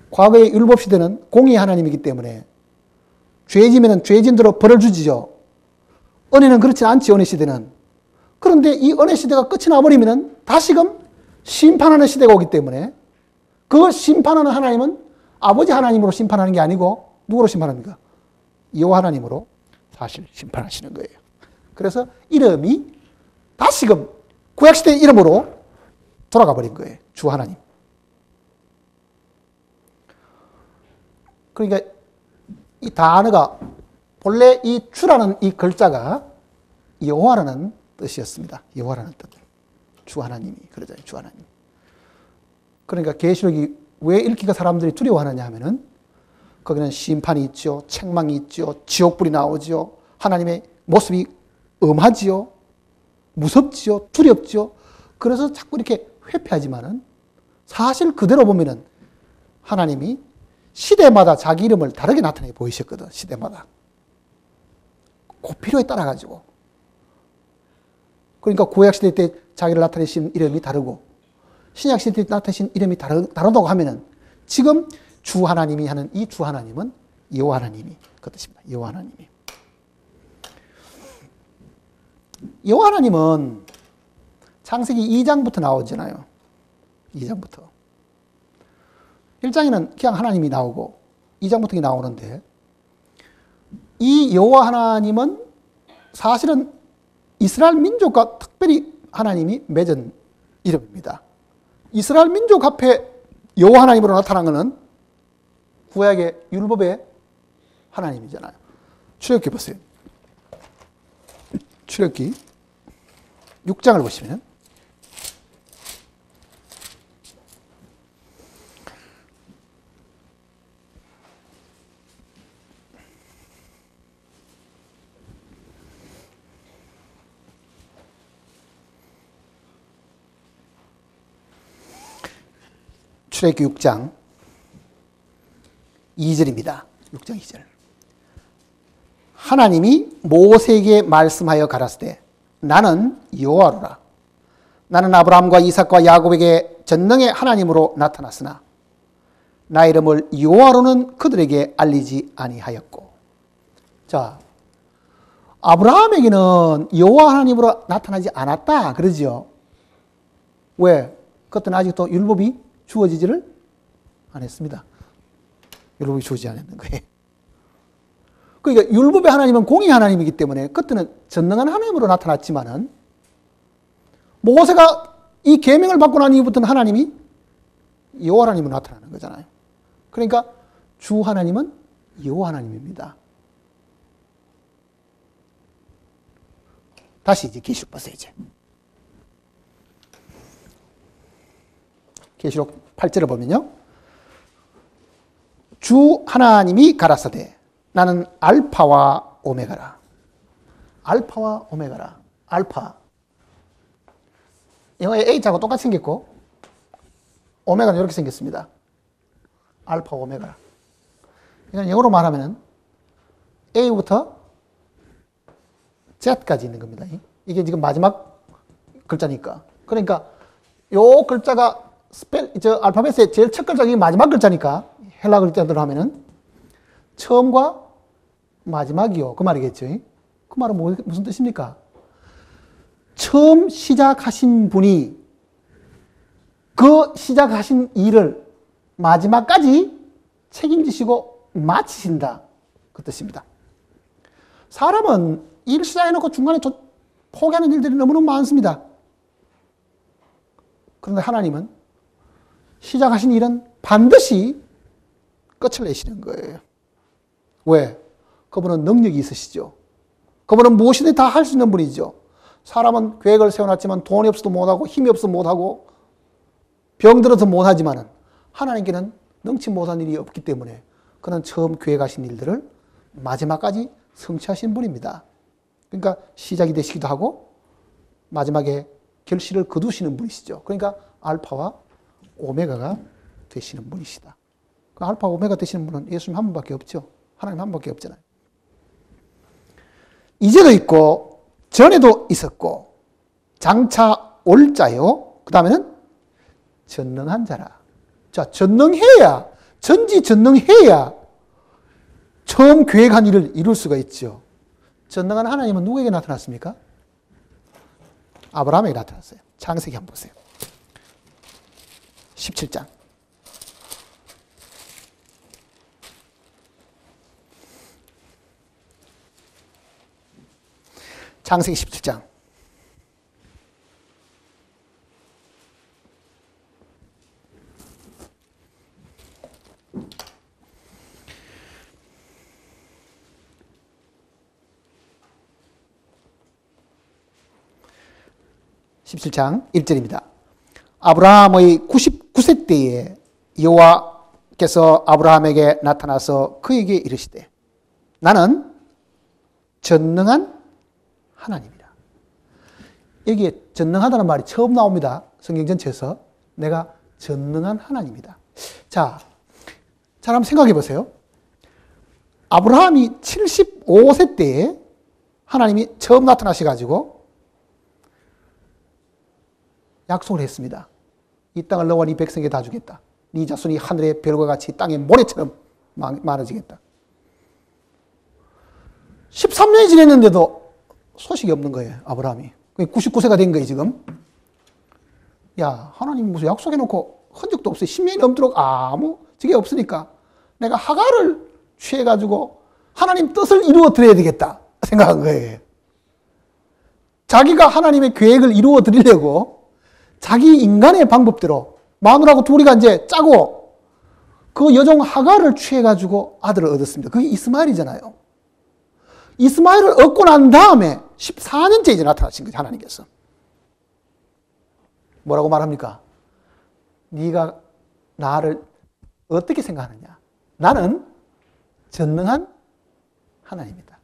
과거의 율법 시대는 공의 하나님이기 때문에 죄지면은 죄진대로 벌을 주지죠. 은혜는 그렇지 않지, 은혜 시대는. 그런데 이 은혜 시대가 끝이 나버리면은 다시금 심판하는 시대가 오기 때문에 그 심판하는 하나님은 아버지 하나님으로 심판하는 게 아니고 누구로 심판합니까? 여호와 하나님으로 사실 심판하시는 거예요. 그래서 이름이 다시금 구약시대의 이름으로 돌아가 버린 거예요. 주 하나님. 그러니까 이 단어가 본래 이 주라는 이 글자가 여호와라는 뜻이었습니다. 여호와라는 뜻. 주 하나님이 그러잖아요. 주 하나님. 그러니까 계시록이 왜 읽기가 사람들이 두려워하느냐 하면은 거기는 심판이 있죠. 책망이 있죠. 지옥불이 나오죠. 하나님의 모습이 엄하지요. 무섭지요. 두렵죠. 그래서 자꾸 이렇게 회피하지만은 사실 그대로 보면은 하나님이 시대마다 자기 이름을 다르게 나타내 보이셨거든. 시대마다. 그 필요에 따라 가지고. 그러니까 구약시대 때 자기를 나타내신 이름이 다르고 신약시대 때 나타내신 이름이 다르다고 하면은 지금 주 하나님이 하는 이 주 하나님은 여호와 하나님이 그 뜻입니다. 여호와 하나님이. 여호와 하나님은 창세기 2장부터 나오잖아요. 2장부터. 1장에는 그냥 하나님이 나오고 2장부터 나오는데, 이 여호와 하나님은 사실은 이스라엘 민족과 특별히 하나님이 맺은 이름입니다. 이스라엘 민족 앞에 여호와 하나님으로 나타난 것은 구약의 율법의 하나님이잖아요. 출애굽기 보세요. 출애굽기 6장을 보시면 출애굽기 6장 2절입니다. 6장 2절. 하나님이 모세에게 말씀하여 가라사대 나는 여호와로라. 나는 아브라함과 이삭과 야곱에게 전능의 하나님으로 나타났으나 나 이름을 여호와로는 그들에게 알리지 아니하였고. 자, 아브라함에게는 여호와 하나님으로 나타나지 않았다 그러죠. 왜? 그것은 아직도 율법이 주어지지를 않았습니다. 율법이 주어지지 않았는 거예요. 그러니까 율법의 하나님은 공의 하나님이기 때문에 그때는 전능한 하나님으로 나타났지만은 모세가 이 계명을 받고 난 이후부터는 하나님이 여호와 하나님으로 나타나는 거잖아요. 그러니까 주 하나님은 여호와 하나님입니다. 다시 이제 계시록 보세요. 이제 계시록 8절을 보면요, 주 하나님이 가라사대 나는 알파와 오메가라. 알파와 오메가라. 알파, 영어의 H하고 똑같이 생겼고 오메가는 이렇게 생겼습니다. 알파 오메가라. 이건 영어로 말하면 A부터 Z까지 있는 겁니다. 이게 지금 마지막 글자니까. 그러니까 요 글자가 알파벳의 제일 첫 글자가 마지막 글자니까 헬라 글자대로 하면은 처음과 마지막이요. 그 말이겠죠. 그 말은 무슨 뜻입니까? 처음 시작하신 분이 그 시작하신 일을 마지막까지 책임지시고 마치신다. 그 뜻입니다. 사람은 일 시작해놓고 중간에 포기하는 일들이 너무너무 많습니다. 그런데 하나님은 시작하신 일은 반드시 끝을 내시는 거예요. 왜? 그분은 능력이 있으시죠. 그분은 무엇이든 다 할 수 있는 분이죠. 사람은 계획을 세워놨지만 돈이 없어도 못하고 힘이 없어도 못하고 병들어서 못하지만 하나님께는 능치 못한 일이 없기 때문에 그는 처음 계획하신 일들을 마지막까지 성취하신 분입니다. 그러니까 시작이 되시기도 하고 마지막에 결실을 거두시는 분이시죠. 그러니까 알파와 오메가가 되시는 분이시다. 그 알파 오메가 되시는 분은 예수님 한 분밖에 없죠. 하나님 한 분밖에 없잖아요. 이제도 있고 전에도 있었고 장차 올 자요. 그 다음에는 전능한 자라. 자, 전능해야, 전지전능해야 처음 계획한 일을 이룰 수가 있죠. 전능한 하나님은 누구에게 나타났습니까? 아브라함에게 나타났어요. 창세기 한번 보세요. 17장. 창세기 17장. (17장) 1절입니다. 아브라함의 99세 때에 여호와께서 아브라함에게 나타나서 그에게 이르시되 나는 전능한 하나님이다. 여기에 전능하다는 말이 처음 나옵니다. 성경 전체에서. 내가 전능한 하나님이다. 자, 잘 한번 생각해 보세요. 아브라함이 75세 때에 하나님이 처음 나타나셔가지고 약속을 했습니다. 이 땅을 너와 네 백성에게 다 주겠다. 네 자손이 하늘의 별과 같이 땅의 모래처럼 많아지겠다. 13년이 지냈는데도 소식이 없는 거예요. 아브라함이. 99세가 된 거예요 지금. 야, 하나님이 무슨 약속해놓고 흔적도 없어요. 10년이 넘도록 아무 적이 없으니까 내가 하갈을 취해가지고 하나님 뜻을 이루어 드려야 되겠다 생각한 거예요. 자기가 하나님의 계획을 이루어 드리려고 자기 인간의 방법대로 마누라하고 둘이가 이제 짜고 그 여종 하갈을 취해가지고 아들을 얻었습니다. 그게 이스마엘이잖아요. 이스마엘을 얻고 난 다음에 14년째 이제 나타나신 거죠. 하나님께서. 뭐라고 말합니까? 네가 나를 어떻게 생각하느냐? 나는 전능한 하나님이다.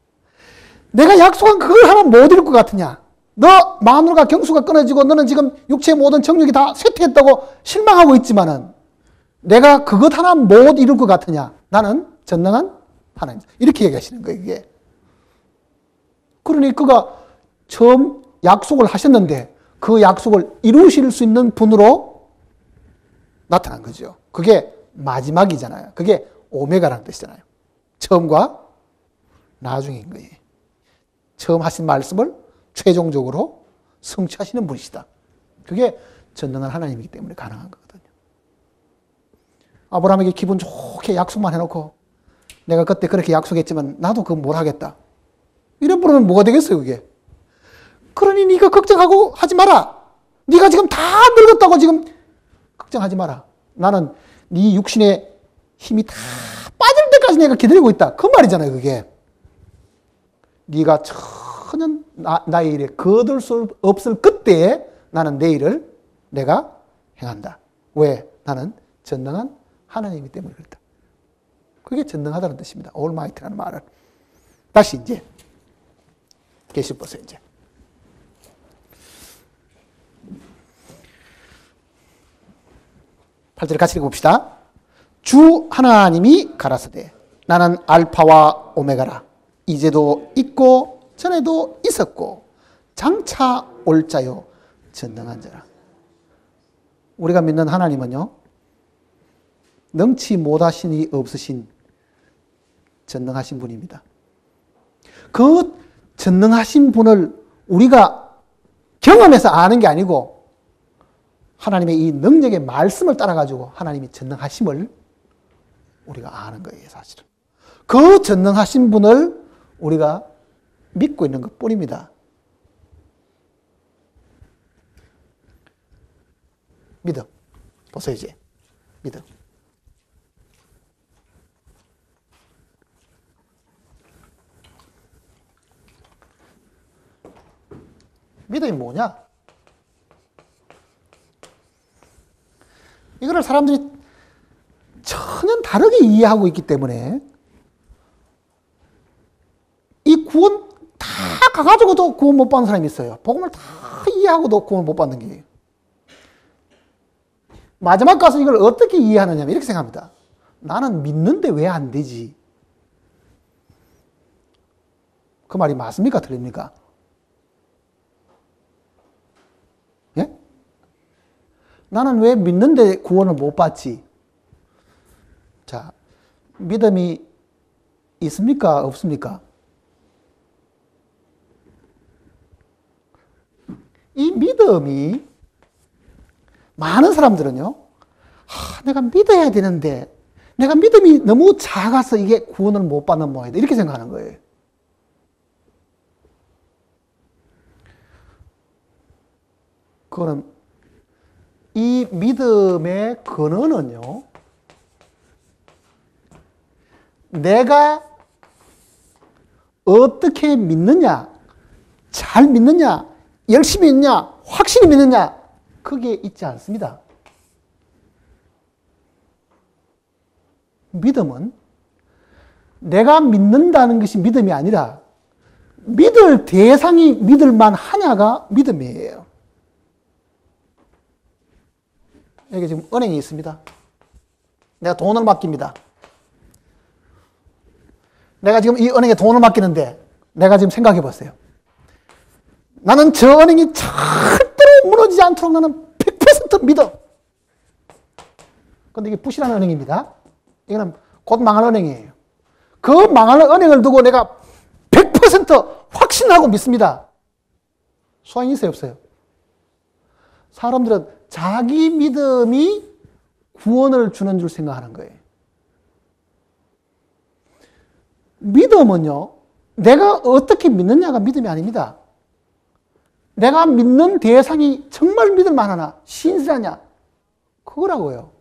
내가 약속한 그걸 하나 못 이룰 것 같으냐? 너 마누라가 경수가 끊어지고 너는 지금 육체의 모든 정욕이 다 쇠퇴했다고 실망하고 있지만은 내가 그것 하나 못 이룰 것 같으냐? 나는 전능한 하나님이다. 이렇게 얘기하시는 거예요, 이게. 그러니 그가 처음 약속을 하셨는데 그 약속을 이루실 수 있는 분으로 나타난 거죠. 그게 마지막이잖아요. 그게 오메가라는 뜻이잖아요. 처음과 나중인 거예요. 처음 하신 말씀을 최종적으로 성취하시는 분이시다. 그게 전능한 하나님이기 때문에 가능한 거거든요. 아브라함에게 기분 좋게 약속만 해놓고 내가 그때 그렇게 약속했지만 나도 그거 뭘 하겠다. 이런 분은 뭐가 되겠어요, 그게? 그러니 네가 걱정하고 하지 마라. 네가 지금 다 늙었다고 지금 걱정하지 마라. 나는 네 육신의 힘이 다 빠질 때까지 내가 기다리고 있다. 그 말이잖아요, 그게. 네가 전혀 나의 일에 거둘 수 없을 그때에 나는 내 일을 내가 행한다. 왜? 나는 전능한 하나님이기 때문에 그렇다. 그게 전능하다는 뜻입니다. Almighty라는 말은. 다시 이제 계시 보세요, 이제. 8절에 같이 읽어봅시다. 주 하나님이 가라사대 나는 알파와 오메가라. 이제도 있고 전에도 있었고 장차 올 자요 전능한 자라. 우리가 믿는 하나님은요, 능치 못하신이 없으신 전능하신 분입니다. 그 전능하신 분을 우리가 경험해서 아는 게 아니고 하나님의 이 능력의 말씀을 따라가지고 하나님이 전능하심을 우리가 아는 거예요, 사실은. 그 전능하신 분을 우리가 믿고 있는 것 뿐입니다. 믿음. 보세요, 이제. 믿음. 믿음이 뭐냐? 이거를 사람들이 전혀 다르게 이해하고 있기 때문에 이 구원 다 가가지고도 구원 못 받는 사람이 있어요. 복음을 다 이해하고도 구원 못 받는 게. 마지막 가서 이걸 어떻게 이해하느냐 이렇게 생각합니다. 나는 믿는데 왜 안 되지? 그 말이 맞습니까? 틀립니까? 예? 나는 왜 믿는데 구원을 못 받지? 자, 믿음이 있습니까? 없습니까? 이 믿음이 많은 사람들은요, 내가 믿어야 되는데 내가 믿음이 너무 작아서 이게 구원을 못 받는 모양이다 이렇게 생각하는 거예요. 그거는 이 믿음의 근원은요, 내가 어떻게 믿느냐, 잘 믿느냐, 열심히 믿느냐, 확실히 믿느냐, 그게 있지 않습니다. 믿음은 내가 믿는다는 것이 믿음이 아니라 믿을 대상이 믿을만 하냐가 믿음이에요. 여기 지금 은행이 있습니다. 내가 돈을 맡깁니다. 내가 지금 이 은행에 돈을 맡기는데 내가 지금 생각해 보세요. 나는 저 은행이 절대로 무너지지 않도록 나는 100% 믿어. 그런데 이게 부실한 은행입니다. 이거는 곧 망할 은행이에요. 그 망할 은행을 두고 내가 100% 확신하고 믿습니다. 소양이 있어요, 없어요? 사람들은 자기 믿음이 구원을 주는 줄 생각하는 거예요. 믿음은요, 내가 어떻게 믿느냐가 믿음이 아닙니다. 내가 믿는 대상이 정말 믿을 만하나, 신실하냐, 그거라고요.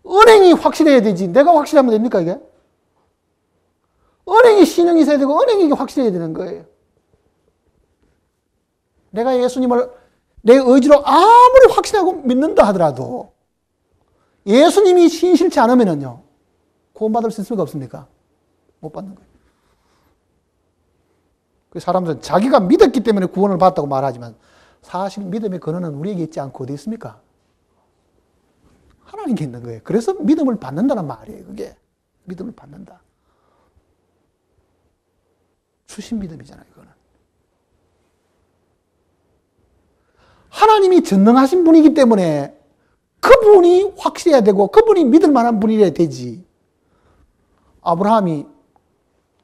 은행이 확실해야 되지, 내가 확실하면 됩니까, 이게? 은행이 신용이 있어야 되고, 은행이 확실해야 되는 거예요. 내가 예수님을 내 의지로 아무리 확신하고 믿는다 하더라도, 예수님이 신실치 않으면요, 구원받을 수 있습니까, 없습니까? 못 받는 거예요. 사람들은 자기가 믿었기 때문에 구원을 받았다고 말하지만 사실 믿음의 근원은 우리에게 있지 않고 어디 있습니까? 하나님께 있는 거예요. 그래서 믿음을 받는다는 말이에요. 그게 믿음을 받는다. 주신 믿음이잖아요, 그거는. 하나님이 전능하신 분이기 때문에 그분이 확실해야 되고 그분이 믿을 만한 분이어야 되지. 아브라함이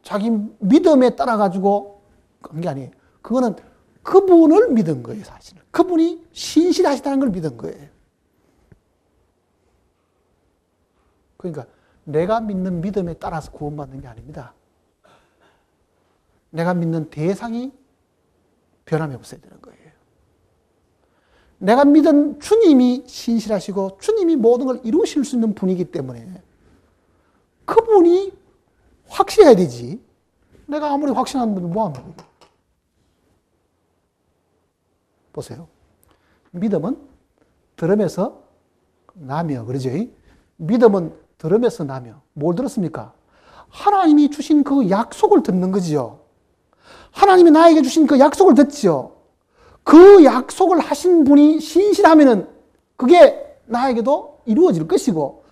자기 믿음에 따라가지고 한 게 아니에요. 그거는 그분을 믿은 거예요, 사실은. 그분이 신실하시다는 걸 믿은 거예요. 그러니까 내가 믿는 믿음에 따라서 구원받는 게 아닙니다. 내가 믿는 대상이 변함이 없어야 되는 거예요. 내가 믿은 주님이 신실하시고 주님이 모든 걸 이루실 수 있는 분이기 때문에 그분이 확실해야 되지. 내가 아무리 확신하는 분이 뭐하면 보세요. 믿음은 들음에서 나며, 그러죠? 믿음은 들음에서 나며. 뭘 들었습니까? 하나님이 주신 그 약속을 듣는 거지요. 하나님이 나에게 주신 그 약속을 듣지요. 그 약속을 하신 분이 신실하면은 그게 나에게도 이루어질 것이고,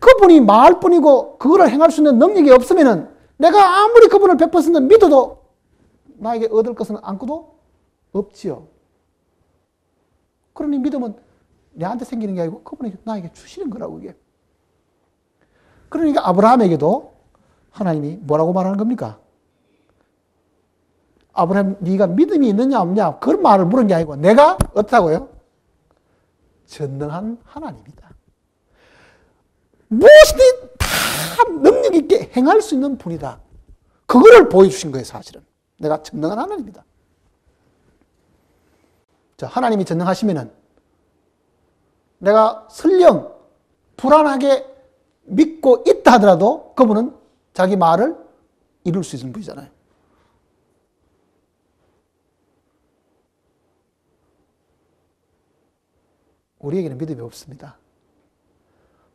그분이 말할 뿐이고 그거를 행할 수 있는 능력이 없으면은 내가 아무리 그분을 100% 믿어도 나에게 얻을 것은 아무것도 없지요. 그러니 믿음은 내한테 생기는 게 아니고 그분이 나에게 주시는 거라고, 이게. 그러니까 아브라함에게도 하나님이 뭐라고 말하는 겁니까? 아브라함, 네가 믿음이 있느냐 없냐 그런 말을 물은 게 아니고 내가 어떻다고요? 전능한 하나님이다. 무엇이든 다 능력 있게 행할 수 있는 분이다. 그거를 보여주신 거예요, 사실은. 내가 전능한 하나님이다. 자, 하나님이 전능하시면은 내가 설령 불안하게 믿고 있다 하더라도 그분은 자기 말을 이룰 수 있는 분이잖아요. 우리에게는 믿음이 없습니다.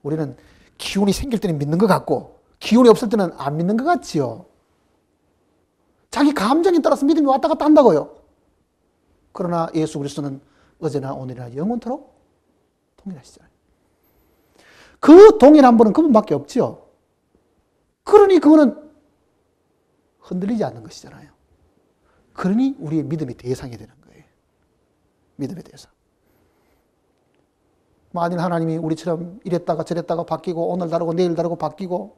우리는 기운이 생길 때는 믿는 것 같고 기운이 없을 때는 안 믿는 것 같지요. 자기 감정에 따라서 믿음이 왔다 갔다 한다고요. 그러나 예수 그리스도는 어제나 오늘이나 영원토록 동일하시잖아요. 그 동일한 분은 그분밖에 없지요. 그러니 그거는 흔들리지 않는 것이잖아요. 그러니 우리의 믿음의 대상이 되는 거예요. 믿음의 대상. 만일 하나님이 우리처럼 이랬다가 저랬다가 바뀌고 오늘 다르고 내일 다르고 바뀌고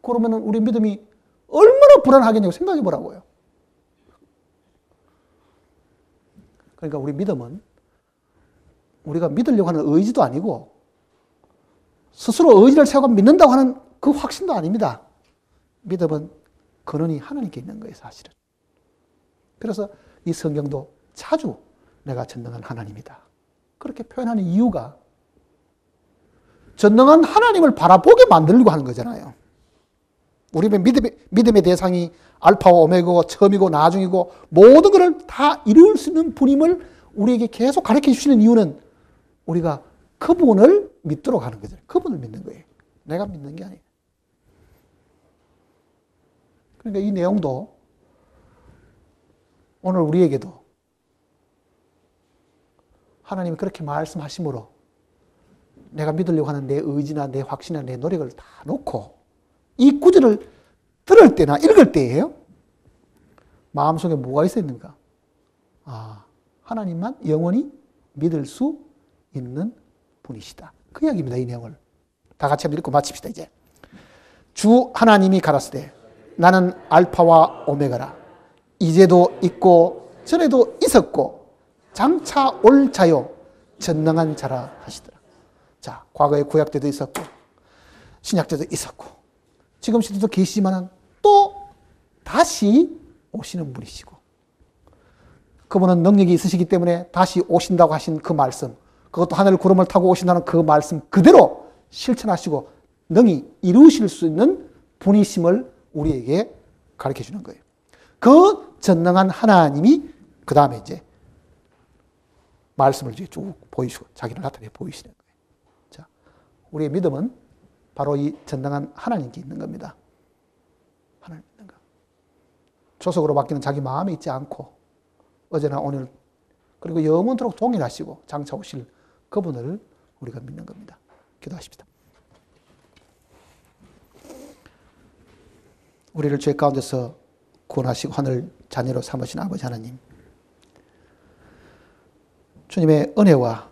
그러면 우리 믿음이 얼마나 불안하겠냐고 생각해 보라고요. 그러니까 우리 믿음은 우리가 믿으려고 하는 의지도 아니고 스스로 의지를 세우고 믿는다고 하는 그 확신도 아닙니다. 믿음은 근원이 하나님께 있는 거예요, 사실은. 그래서 이 성경도 자주 내가 전능한 하나님이다 그렇게 표현하는 이유가 전능한 하나님을 바라보게 만들려고 하는 거잖아요. 우리의 믿음의 대상이 알파와 오메가고 처음이고 나중이고 모든 것을 다 이룰 수 있는 분임을 우리에게 계속 가르쳐 주시는 이유는 우리가 그분을 믿도록 하는 거잖아요. 그분을 믿는 거예요. 내가 믿는 게 아니에요. 그러니까 이 내용도 오늘 우리에게도 하나님이 그렇게 말씀하심으로 내가 믿으려고 하는 내 의지나 내 확신이나 내 노력을 다 놓고 이 구절을 들을 때나 읽을 때예요. 마음속에 뭐가 있었는가? 아, 하나님만 영원히 믿을 수 있는 분이시다. 그 이야기입니다. 이 내용을 다 같이 한번 읽고 마칩시다. 이제 주 하나님이 가라사대 나는 알파와 오메가라. 이제도 있고 전에도 있었고 장차 올 자요 전능한 자라 하시더라. 자, 과거에 구약 때도 있었고 신약 때도 있었고 지금 시대도 계시지만 또 다시 오시는 분이시고 그분은 능력이 있으시기 때문에 다시 오신다고 하신 그 말씀, 그것도 하늘 구름을 타고 오신다는 그 말씀 그대로 실천하시고 능히 이루실 수 있는 분이심을 우리에게 가르쳐 주는 거예요. 그 전능한 하나님이 그 다음에 이제 말씀을 쭉 보이시고 자기를 나타내 보이시는 거예요. 자, 우리의 믿음은 바로 이 전능한 하나님께 있는 겁니다. 하나님 있는 거. 조속으로 바뀌는 자기 마음에 있지 않고 어제나 오늘 그리고 영원토록 동일하시고 장차 오실 그분을 우리가 믿는 겁니다. 기도하십시다. 우리를 죄 가운데서 구원하시고 하늘 자녀로 삼으신 아버지 하나님, 주님의 은혜와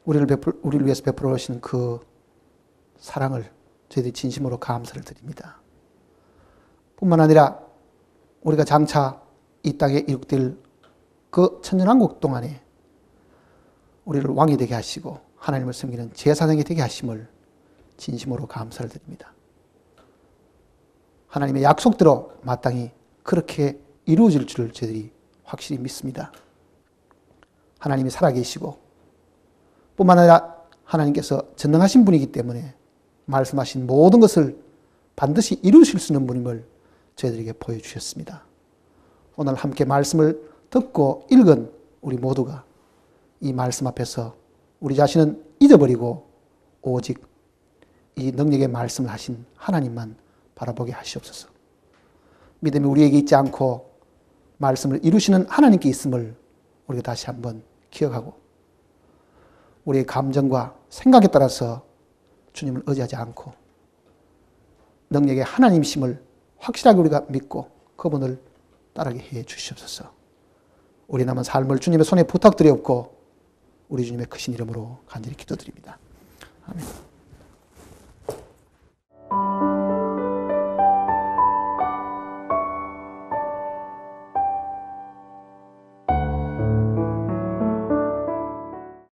우리를 위해서 베풀어 오신 그 사랑을 저희들이 진심으로 감사를 드립니다. 뿐만 아니라 우리가 장차 이 땅에 이룩될 그 천년왕국 동안에 우리를 왕이 되게 하시고 하나님을 섬기는 제사장이 되게 하심을 진심으로 감사를 드립니다. 하나님의 약속대로 마땅히 그렇게 이루어질 줄을 저희들이 확실히 믿습니다. 하나님이 살아계시고 뿐만 아니라 하나님께서 전능하신 분이기 때문에 말씀하신 모든 것을 반드시 이루실 수 있는 분임을 저희들에게 보여주셨습니다. 오늘 함께 말씀을 듣고 읽은 우리 모두가 이 말씀 앞에서 우리 자신은 잊어버리고 오직 이 능력의 말씀을 하신 하나님만 바라보게 하시옵소서. 믿음이 우리에게 있지 않고 말씀을 이루시는 하나님께 있음을 우리가 다시 한번 기억하고 우리의 감정과 생각에 따라서 주님을 의지하지 않고 능력의 하나님이심을 확실하게 우리가 믿고 그분을 따르게 해 주시옵소서. 우리 남은 삶을 주님의 손에 부탁드리옵고 우리 주님의 크신 이름으로 간절히 기도드립니다. 아멘.